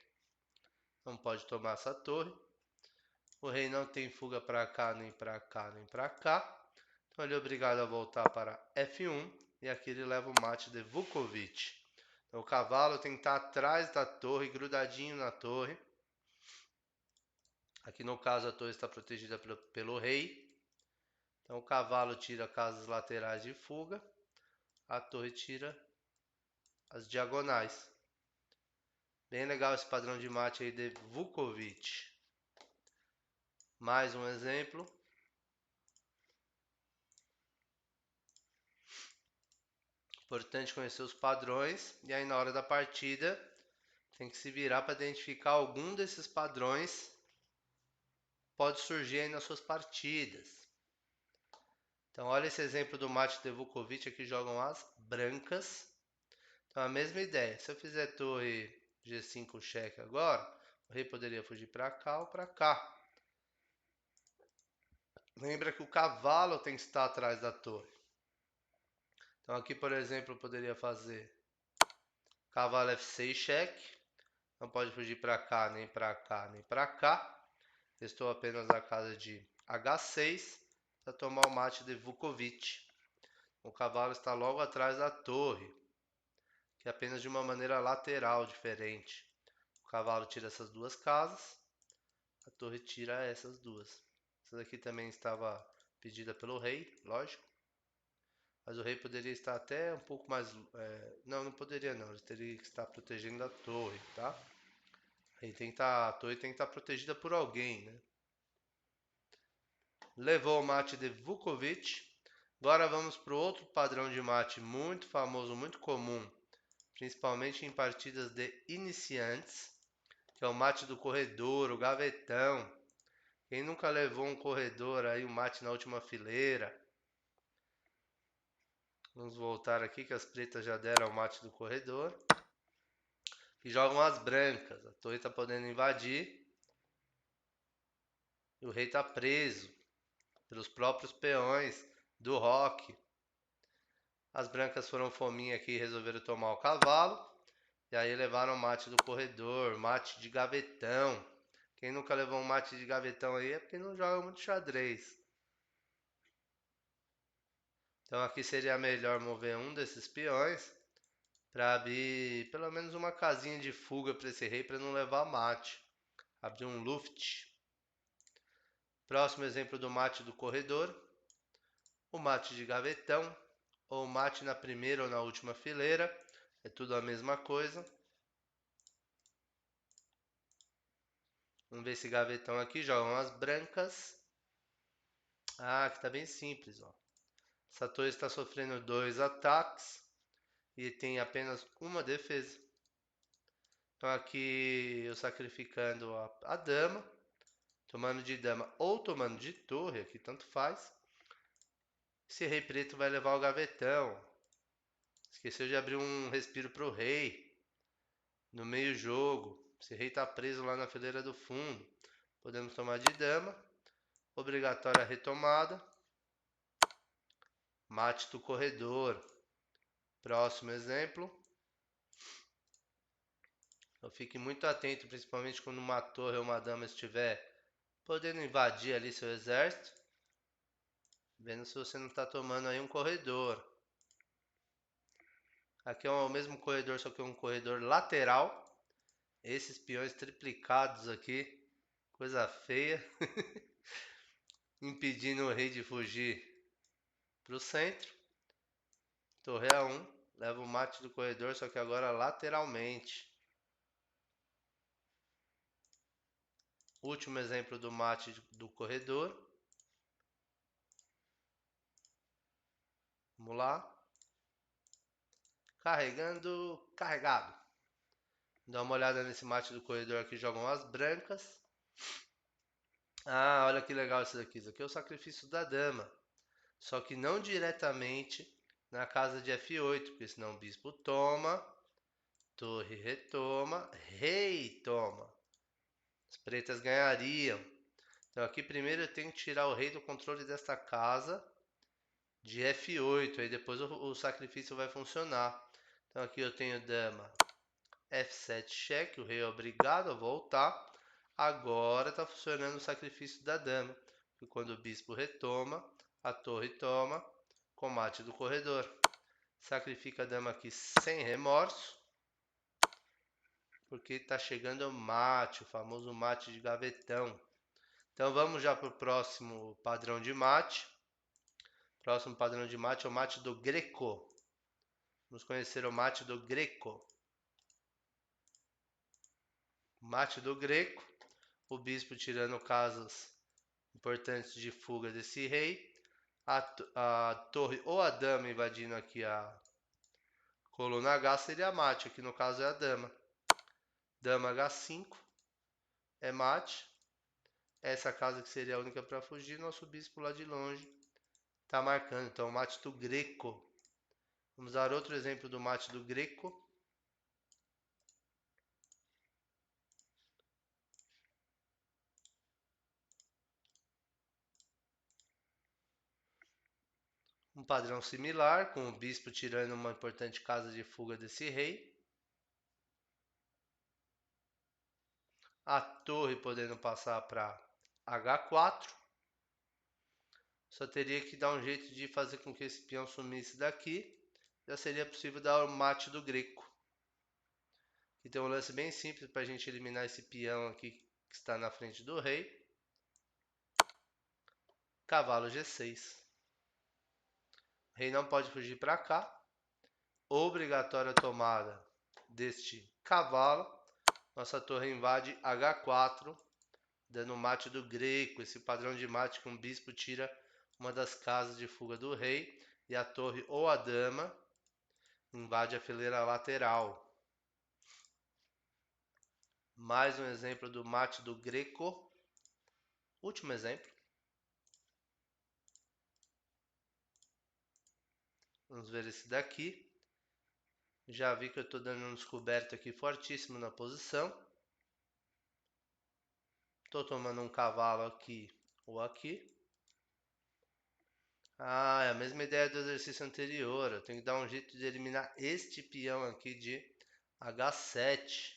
Não pode tomar essa torre. O rei não tem fuga para cá, nem para cá, nem para cá. Então ele é obrigado a voltar para F1. E aqui ele leva o mate de Vukovic. Então o cavalo tem que estar atrás da torre, grudadinho na torre. Aqui no caso a torre está protegida pelo rei. Então o cavalo tira casas laterais de fuga. A torre tira as diagonais. Bem legal esse padrão de mate aí de Vukovic. Mais um exemplo. Importante conhecer os padrões. E aí na hora da partida tem que se virar para identificar algum desses padrões. Pode surgir aí nas suas partidas. Então olha esse exemplo do mate de Vukovic. Aqui jogam as brancas. Então a mesma ideia. Se eu fizer torre G5 cheque agora, o rei poderia fugir para cá ou para cá. Lembra que o cavalo tem que estar atrás da torre. Então aqui, por exemplo, eu poderia fazer cavalo F6 cheque. Não pode fugir para cá, nem para cá, nem para cá. Estou apenas na casa de H6 para tomar o mate de Vukovic. O cavalo está logo atrás da torre, que é apenas de uma maneira lateral diferente. O cavalo tira essas duas casas, a torre tira essas duas. Essa daqui também estava pedida pelo rei, lógico. Mas o rei poderia estar até um pouco mais... não, não poderia não. Ele teria que estar protegendo a torre, tá? A torre tem que estar protegida por alguém, né? Levou o mate de Vukovic. Agora vamos para o outro padrão de mate muito famoso, muito comum. Principalmente em partidas de iniciantes. Que é o mate do corredor, o gavetão. Quem nunca levou um corredor aí, um mate na última fileira? Vamos voltar aqui que as pretas já deram o mate do corredor. E jogam as brancas. A torre está podendo invadir. E o rei está preso pelos próprios peões do roque. As brancas foram fominha aqui e resolveram tomar o cavalo. E aí levaram o mate do corredor, mate de gavetão. Quem nunca levou um mate de gavetão aí é porque não joga muito xadrez. Então aqui seria melhor mover um desses peões para abrir pelo menos uma casinha de fuga para esse rei para não levar mate. Abrir um luft. Próximo exemplo do mate do corredor. O mate de gavetão, ou mate na primeira ou na última fileira. É tudo a mesma coisa. Vamos ver esse gavetão aqui, jogam as brancas. Ah, aqui tá bem simples, ó. Essa torre está sofrendo 2 ataques e tem apenas uma defesa. Então aqui eu sacrificando a dama, tomando de dama ou tomando de torre, aqui tanto faz. Esse rei preto vai levar o gavetão. Esqueceu de abrir um respiro pro rei no meio jogo. Esse rei tá preso lá na fileira do fundo. Podemos tomar de dama. Obrigatória retomada. Mate do corredor. Próximo exemplo. Então fique muito atento, principalmente quando uma torre ou uma dama estiver podendo invadir ali seu exército. Vendo se você não está tomando aí um corredor. Aqui é o mesmo corredor, só que é um corredor lateral. Esses peões triplicados aqui. Coisa feia. Impedindo o rei de fugir para o centro. Torre A1. Leva o mate do corredor, só que agora lateralmente. Último exemplo do mate do corredor. Vamos lá. Carregando, carregado. Dá uma olhada nesse mate do corredor aqui, jogam as brancas. Ah, olha que legal isso daqui. Isso aqui é o sacrifício da dama. Só que não diretamente na casa de F8, porque senão o bispo toma, torre retoma, rei toma. As pretas ganhariam. Então aqui primeiro eu tenho que tirar o rei do controle desta casa de F8, aí depois o sacrifício vai funcionar. Então aqui eu tenho dama F7 cheque, o rei é obrigado a voltar. Agora está funcionando o sacrifício da dama, que quando o bispo retoma, a torre toma, combate do corredor. Sacrifica a dama aqui sem remorso, porque está chegando o mate, o famoso mate de gavetão. Então vamos já para o próximo padrão de mate. Próximo padrão de mate é o mate do Greco. Vamos conhecer o mate do Greco. Mate do Greco. O bispo tirando casas importantes de fuga desse rei. A torre ou a dama invadindo aqui a coluna H seria mate. Aqui no caso é a dama. Dama H5 é mate. Essa casa que seria a única para fugir. Nosso bispo lá de longe está marcando. Então, mate do Greco. Vamos dar outro exemplo do mate do Greco. Um padrão similar, com o bispo tirando uma importante casa de fuga desse rei. A torre podendo passar para H4. Só teria que dar um jeito de fazer com que esse peão sumisse daqui. Já seria possível dar o mate do Greco. Aqui tem um lance bem simples para a gente eliminar esse peão aqui que está na frente do rei. Cavalo G6. O rei não pode fugir para cá. Obrigatória tomada deste cavalo. Nossa torre invade H4, dando mate do Greco. Esse padrão de mate que um bispo tira uma das casas de fuga do rei. E a torre ou a dama invade a fileira lateral. Mais um exemplo do mate do Greco. Último exemplo. Vamos ver esse daqui. Já vi que eu estou dando um descoberto aqui fortíssimo na posição. Estou tomando um cavalo aqui ou aqui. Ah, é a mesma ideia do exercício anterior. Eu tenho que dar um jeito de eliminar este peão aqui de H7.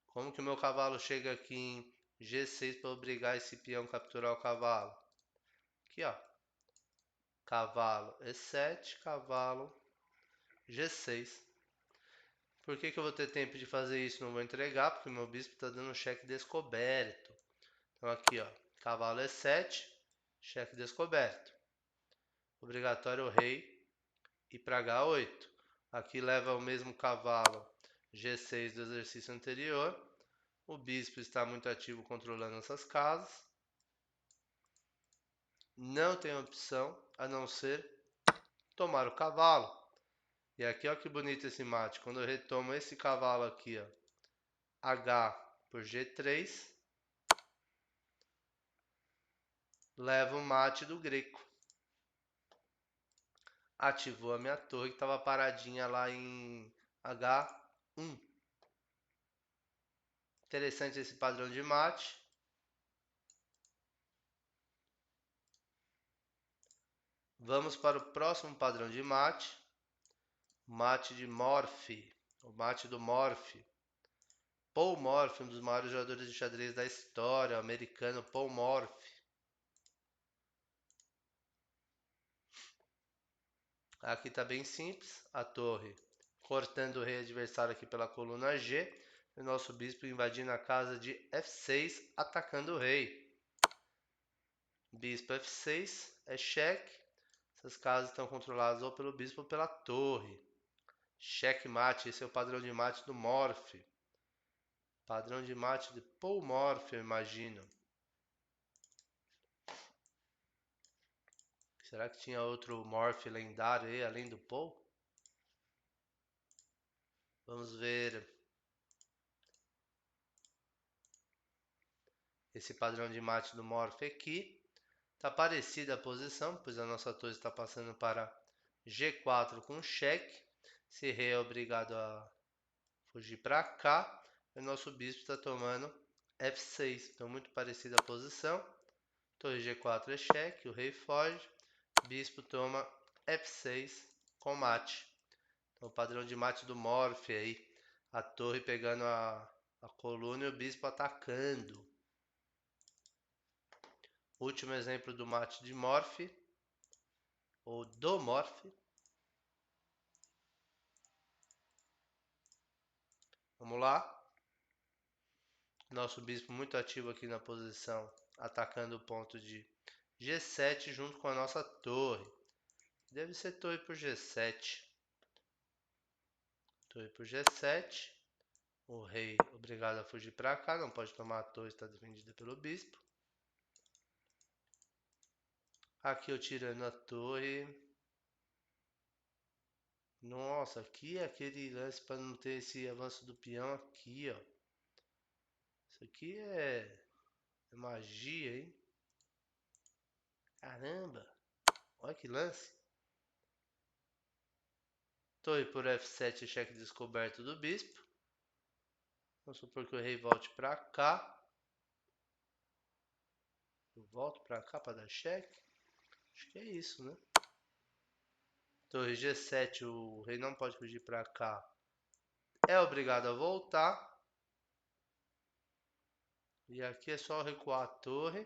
Como que o meu cavalo chega aqui em G6 para obrigar esse peão a capturar o cavalo? Aqui, ó. Cavalo E7, cavalo G6. Por que eu vou ter tempo de fazer isso? Não vou entregar, porque meu bispo está dando um cheque descoberto. Então aqui, ó. Cavalo E7, cheque descoberto. Obrigatório o rei ir para H8. Aqui leva o mesmo cavalo G6 do exercício anterior. O bispo está muito ativo controlando essas casas. Não tem opção a não ser tomar o cavalo. E aqui, ó que bonito esse mate. Quando eu retomo esse cavalo aqui, ó, H por G3, leva o mate do Greco. Ativou a minha torre que estava paradinha lá em H1. Interessante esse padrão de mate. Vamos para o próximo padrão de mate. Mate de Morphy. O mate do Morphy. Paul Morphy, um dos maiores jogadores de xadrez da história, o americano Paul Morphy. Aqui está bem simples, a torre cortando o rei adversário aqui pela coluna G, e o nosso bispo invadindo a casa de F6, atacando o rei. Bispo F6 é cheque, essas casas estão controladas ou pelo bispo ou pela torre. Cheque mate, esse é o padrão de mate do Morphy. Padrão de mate de Paul Morphy, eu imagino. Será que tinha outro Morphy lendário aí, além do Paul? Vamos ver esse padrão de mate do Morphy aqui. Está parecida a posição, pois a nossa torre está passando para G4 com cheque. Esse rei é obrigado a fugir para cá. E o nosso bispo está tomando F6. Então, muito parecida a posição. Torre G4 é cheque, o rei foge. Bispo toma F6 com mate. Então, o padrão de mate do Morphy aí. A torre pegando a coluna e o bispo atacando. Último exemplo do mate de Morphy, ou do Morphy. Vamos lá. Nosso bispo muito ativo aqui na posição, atacando o ponto de G7 junto com a nossa torre. Deve ser torre por G7. Torre por G7. O rei obrigado a fugir para cá, não pode tomar a torre, está defendida pelo bispo. Aqui eu tirando a torre. Nossa, aqui é aquele lance para não ter esse avanço do peão aqui, ó. Isso aqui é magia, hein? Caramba! Olha que lance. Torre por F7, cheque descoberto do bispo. Vamos supor que o rei volte para cá. Eu volto para cá para dar cheque. Acho que é isso, né? Torre G7, o rei não pode fugir para cá. É obrigado a voltar. E aqui é só recuar a torre.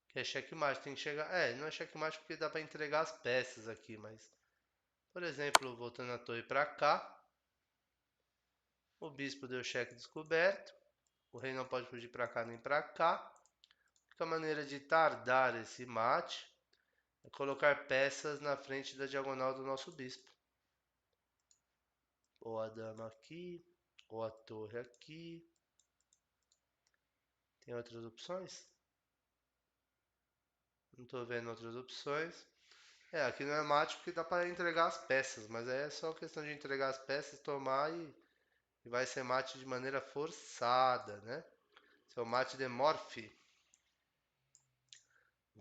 Que é checkmate, tem que chegar... não é checkmate porque dá para entregar as peças aqui, mas... Por exemplo, voltando a torre para cá. O bispo deu cheque descoberto. O rei não pode fugir para cá nem para cá. A única maneira de tardar esse mate é colocar peças na frente da diagonal do nosso bispo. Ou a dama aqui, ou a torre aqui. Tem outras opções? Não estou vendo outras opções. Aqui não é mate porque dá para entregar as peças, mas aí é só questão de entregar as peças, tomar e vai ser mate de maneira forçada, né? Esse é o mate de Morphy.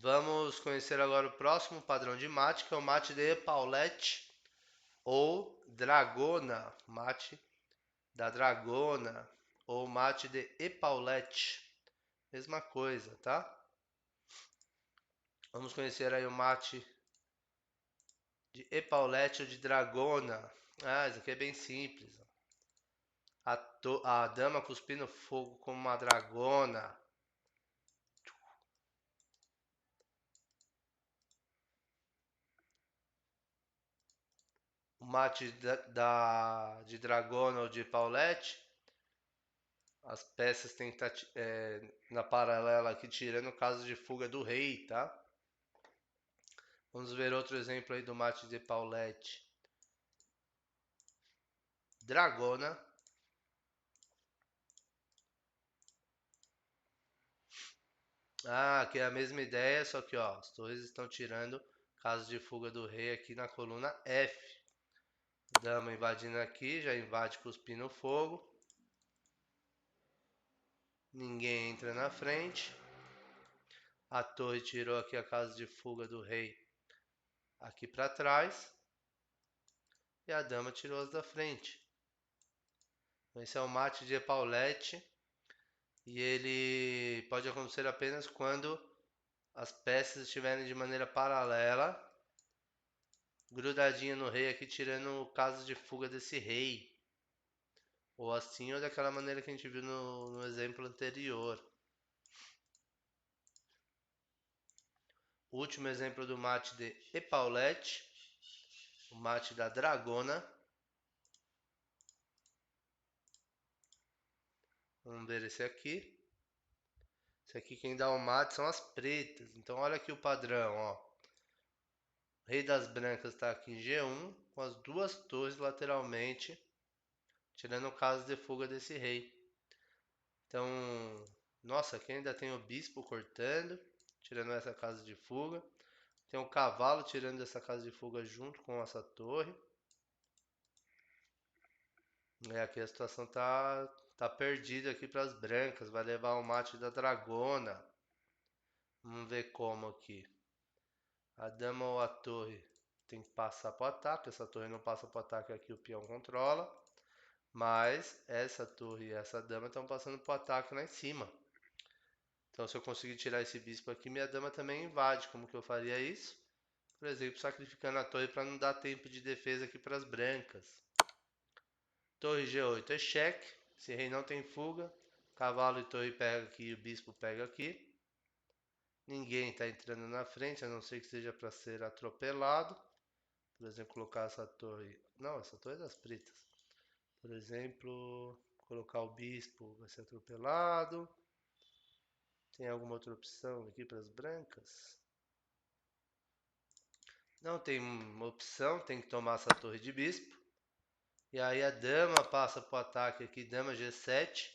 Vamos conhecer agora o próximo padrão de mate, que é o mate de Paulette ou Dragona, mate da Dragona ou mate de Epaulette, mesma coisa, tá? Vamos conhecer aí o mate de Epaulette ou de Dragona. Isso aqui é bem simples. A dama cuspindo fogo como uma dragona. O mate de Dragona ou de Paulette. As peças têm que estar na paralela aqui, tirando o caso de fuga do rei, tá? Vamos ver outro exemplo aí do mate de Paulette. Dragona. Ah, aqui é a mesma ideia, só que ó, as torres estão tirando caso de fuga do rei aqui na coluna F. Dama invadindo aqui, já invade cuspindo fogo. Ninguém entra na frente. A torre tirou aqui a casa de fuga do rei aqui para trás. E a dama tirou as da frente. Esse é o mate de Paulette. E ele pode acontecer apenas quando as peças estiverem de maneira paralela, grudadinha no rei aqui, tirando o caso de fuga desse rei. Ou assim, ou daquela maneira que a gente viu no exemplo anterior. O último exemplo do mate de Epaulette, o mate da Dragona. Vamos ver esse aqui. Esse aqui quem dá o mate são as pretas. Então olha aqui o padrão, ó. O rei das brancas está aqui em G1, com as duas torres lateralmente, tirando o caso de fuga desse rei. Então, nossa, aqui ainda tem o bispo cortando, tirando essa casa de fuga. Tem o cavalo tirando essa casa de fuga junto com essa torre. Aqui a situação tá perdida aqui para as brancas. Vai levar o mate da dragona. Vamos ver como aqui. A dama ou a torre tem que passar para o ataque. Essa torre não passa para o ataque, aqui o peão controla. Mas essa torre e essa dama estão passando para o ataque lá em cima. Então se eu conseguir tirar esse bispo aqui, minha dama também invade. Como que eu faria isso? Por exemplo, sacrificando a torre para não dar tempo de defesa aqui para as brancas. Torre G8 é cheque. Esse rei não tem fuga. Cavalo e torre pega aqui, o bispo pega aqui. Ninguém está entrando na frente, a não ser que seja para ser atropelado. Por exemplo, colocar essa torre... Não, essa torre é das pretas. Por exemplo, colocar o bispo, vai ser atropelado. Tem alguma outra opção aqui para as brancas? Não tem uma opção, tem que tomar essa torre de bispo. E aí a dama passa para o ataque aqui, dama G7,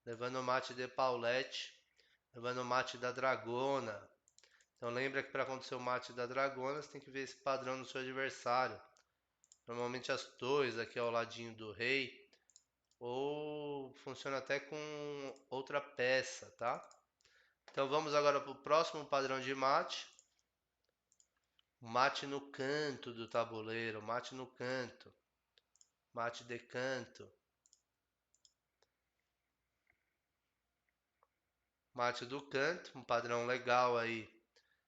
levando o mate de Paulette, levando o mate da dragona. Então lembra que para acontecer o mate da dragona, você tem que ver esse padrão no seu adversário. Normalmente as torres aqui ao ladinho do rei, ou funciona até com outra peça, tá? Então vamos agora para o próximo padrão de mate. Mate no canto do tabuleiro, mate no canto, mate de canto. Mate do canto, um padrão legal aí,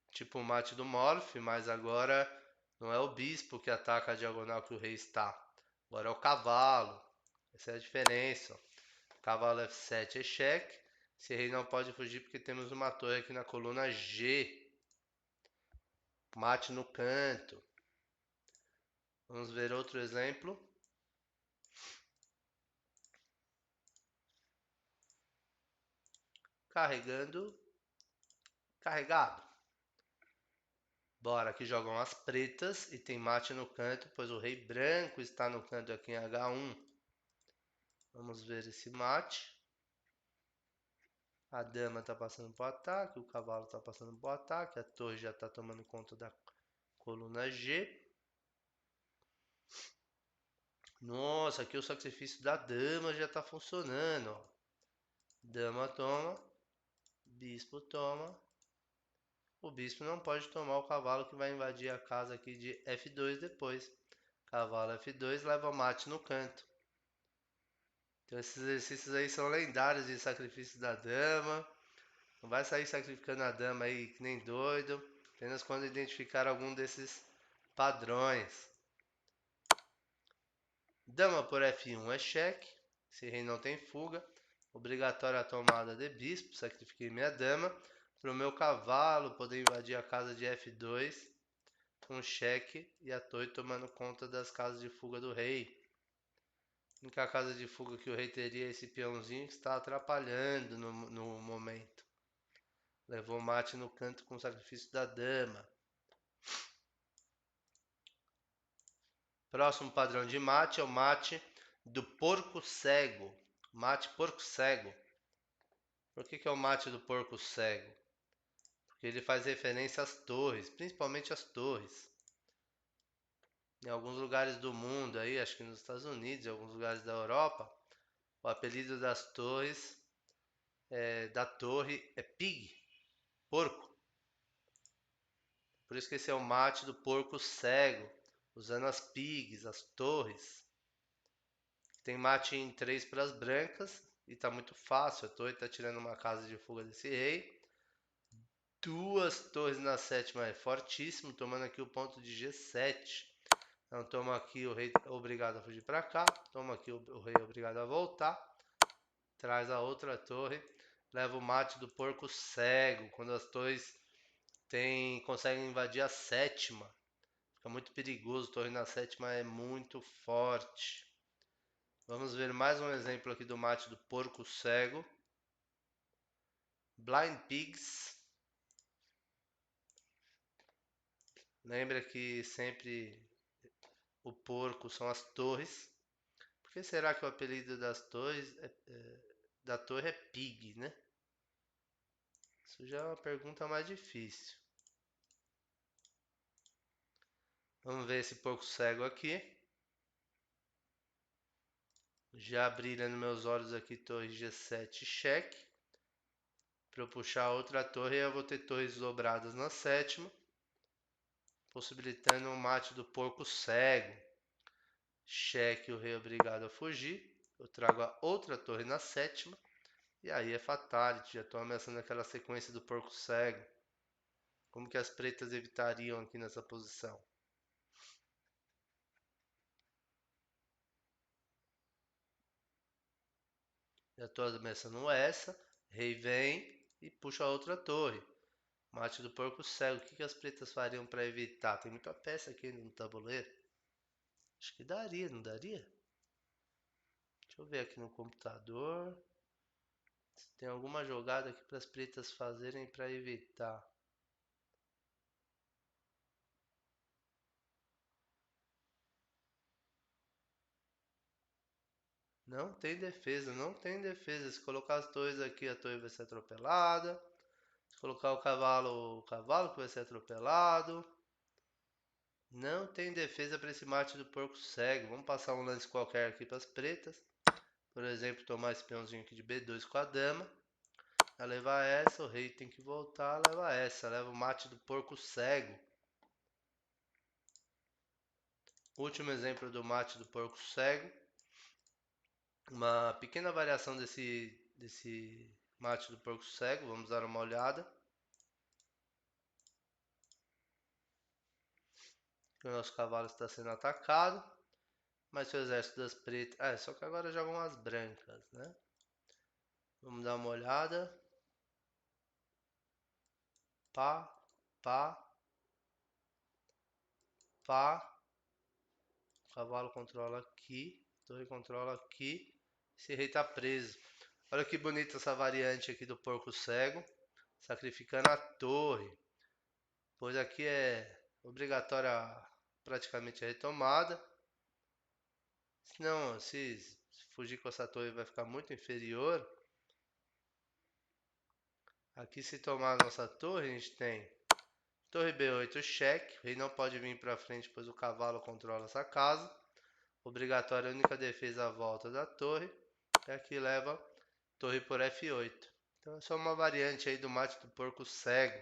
tipo o mate do Morph, mas agora não é o bispo que ataca a diagonal que o rei está. Agora é o cavalo. Essa é a diferença. Cavalo F7 é cheque. Esse rei não pode fugir porque temos uma torre aqui na coluna G. Mate no canto. Vamos ver outro exemplo. Carregando. Carregado. Bora, aqui jogam as pretas e tem mate no canto, pois o rei branco está no canto aqui em H1. Vamos ver esse mate. A dama está passando para o ataque, o cavalo está passando para o ataque, a torre já está tomando conta da coluna G. Nossa, aqui o sacrifício da dama já está funcionando. Ó. Dama toma, bispo toma. O bispo não pode tomar o cavalo que vai invadir a casa aqui de F2 depois. Cavalo F2 leva mate no canto. Então esses exercícios aí são lendários de sacrifício da dama. Não vai sair sacrificando a dama aí que nem doido. Apenas quando identificar algum desses padrões. Dama por F1 é cheque. Esse rei não tem fuga. Obrigatória a tomada de bispo. Sacrifiquei minha dama. Para o meu cavalo poder invadir a casa de F2. Com cheque e a torre tomando conta das casas de fuga do rei. A única casa de fuga que o rei teria é esse peãozinho que está atrapalhando no momento. Levou o mate no canto com o sacrifício da dama. Próximo padrão de mate é o mate do porco cego. Mate porco cego. Por que é o mate do porco cego? Porque ele faz referência às torres, principalmente às torres. Em alguns lugares do mundo, aí, acho que nos Estados Unidos, em alguns lugares da Europa, o apelido das torres, da torre é pig, porco. Por isso que esse é o mate do porco cego, usando as pigs, as torres. Tem mate em 3 para as brancas e tá muito fácil. A torre tá tirando uma casa de fuga desse rei. 2 torres na sétima é fortíssimo, tomando aqui o ponto de G7. Então toma aqui o rei obrigado a fugir para cá. Toma aqui o rei obrigado a voltar. Traz a outra torre. Leva o mate do porco cego. Quando as torres conseguem invadir a sétima. Fica muito perigoso. Torre na sétima é muito forte. Vamos ver mais um exemplo aqui do mate do porco cego. Blind Pigs. Lembra que sempre o porco são as torres. Por que será que o apelido das torres da torre é Pig, né? Isso já é uma pergunta mais difícil. Vamos ver esse porco cego aqui. Já brilha nos meus olhos aqui torre G7 cheque. Para eu puxar outra torre, eu vou ter torres dobradas na sétima, possibilitando um mate do porco cego. Cheque, o rei obrigado a fugir. Eu trago a outra torre na sétima. E aí é fatality. Já estou ameaçando aquela sequência do porco cego. Como que as pretas evitariam aqui nessa posição? Já estou ameaçando essa. Rei vem e puxa a outra torre. Mate do porco cego. O que as pretas fariam para evitar? Tem muita peça aqui no tabuleiro. Acho que daria, não daria? Deixa eu ver aqui no computador. Se tem alguma jogada aqui para as pretas fazerem para evitar. Não tem defesa, não tem defesa. Se colocar as torres aqui, a torre vai ser atropelada. Se colocar o cavalo que vai ser atropelado. Não tem defesa para esse mate do porco cego. Vamos passar um lance qualquer aqui para as pretas. Por exemplo, tomar esse peãozinho aqui de B2 com a dama. A levar essa, o rei tem que voltar, leva essa. Leva o mate do porco cego. Último exemplo do mate do porco cego. Uma pequena variação desse mate do porco cego. Vamos dar uma olhada. O nosso cavalo está sendo atacado. Mas o exército das pretas... só que agora jogam as brancas, né? Vamos dar uma olhada. Pá, pá, pá. O cavalo controla aqui. A torre controla aqui. Esse rei tá preso. Olha que bonita essa variante aqui do porco cego. Sacrificando a torre. Pois aqui é obrigatória praticamente a retomada. Senão, se fugir com essa torre vai ficar muito inferior. Aqui se tomar a nossa torre, a gente tem torre B8 cheque. O rei não pode vir para frente, pois o cavalo controla essa casa. Obrigatória a única defesa à volta da torre. E aqui leva torre por F8. Então é só uma variante aí do mate do porco cego.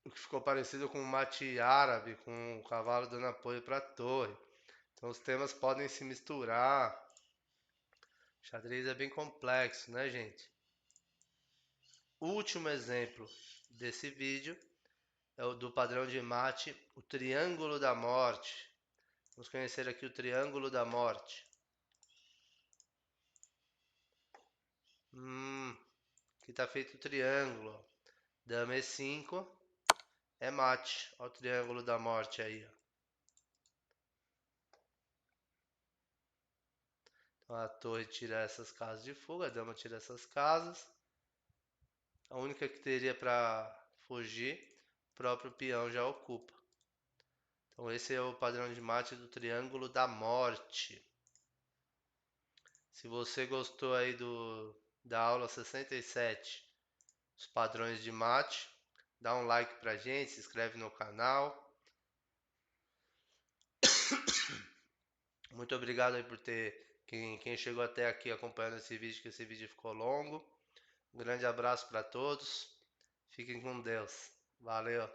O que ficou parecido com o mate árabe, com o cavalo dando apoio para a torre. Então os temas podem se misturar. O xadrez é bem complexo, né, gente? O último exemplo desse vídeo é o do padrão de mate, o triângulo da morte. Vamos conhecer aqui o triângulo da morte. Aqui está feito o triângulo. Dama E5 é mate. Olha o triângulo da morte aí. Ó. A torre tira essas casas de fuga, a dama tira essas casas. A única que teria para fugir, o próprio peão já ocupa. Então esse é o padrão de mate do Triângulo da Morte. Se você gostou aí da aula 67, os padrões de mate, dá um like pra gente, se inscreve no canal. Muito obrigado aí por quem chegou até aqui acompanhando esse vídeo, que esse vídeo ficou longo. Um grande abraço para todos. Fiquem com Deus. Valeu.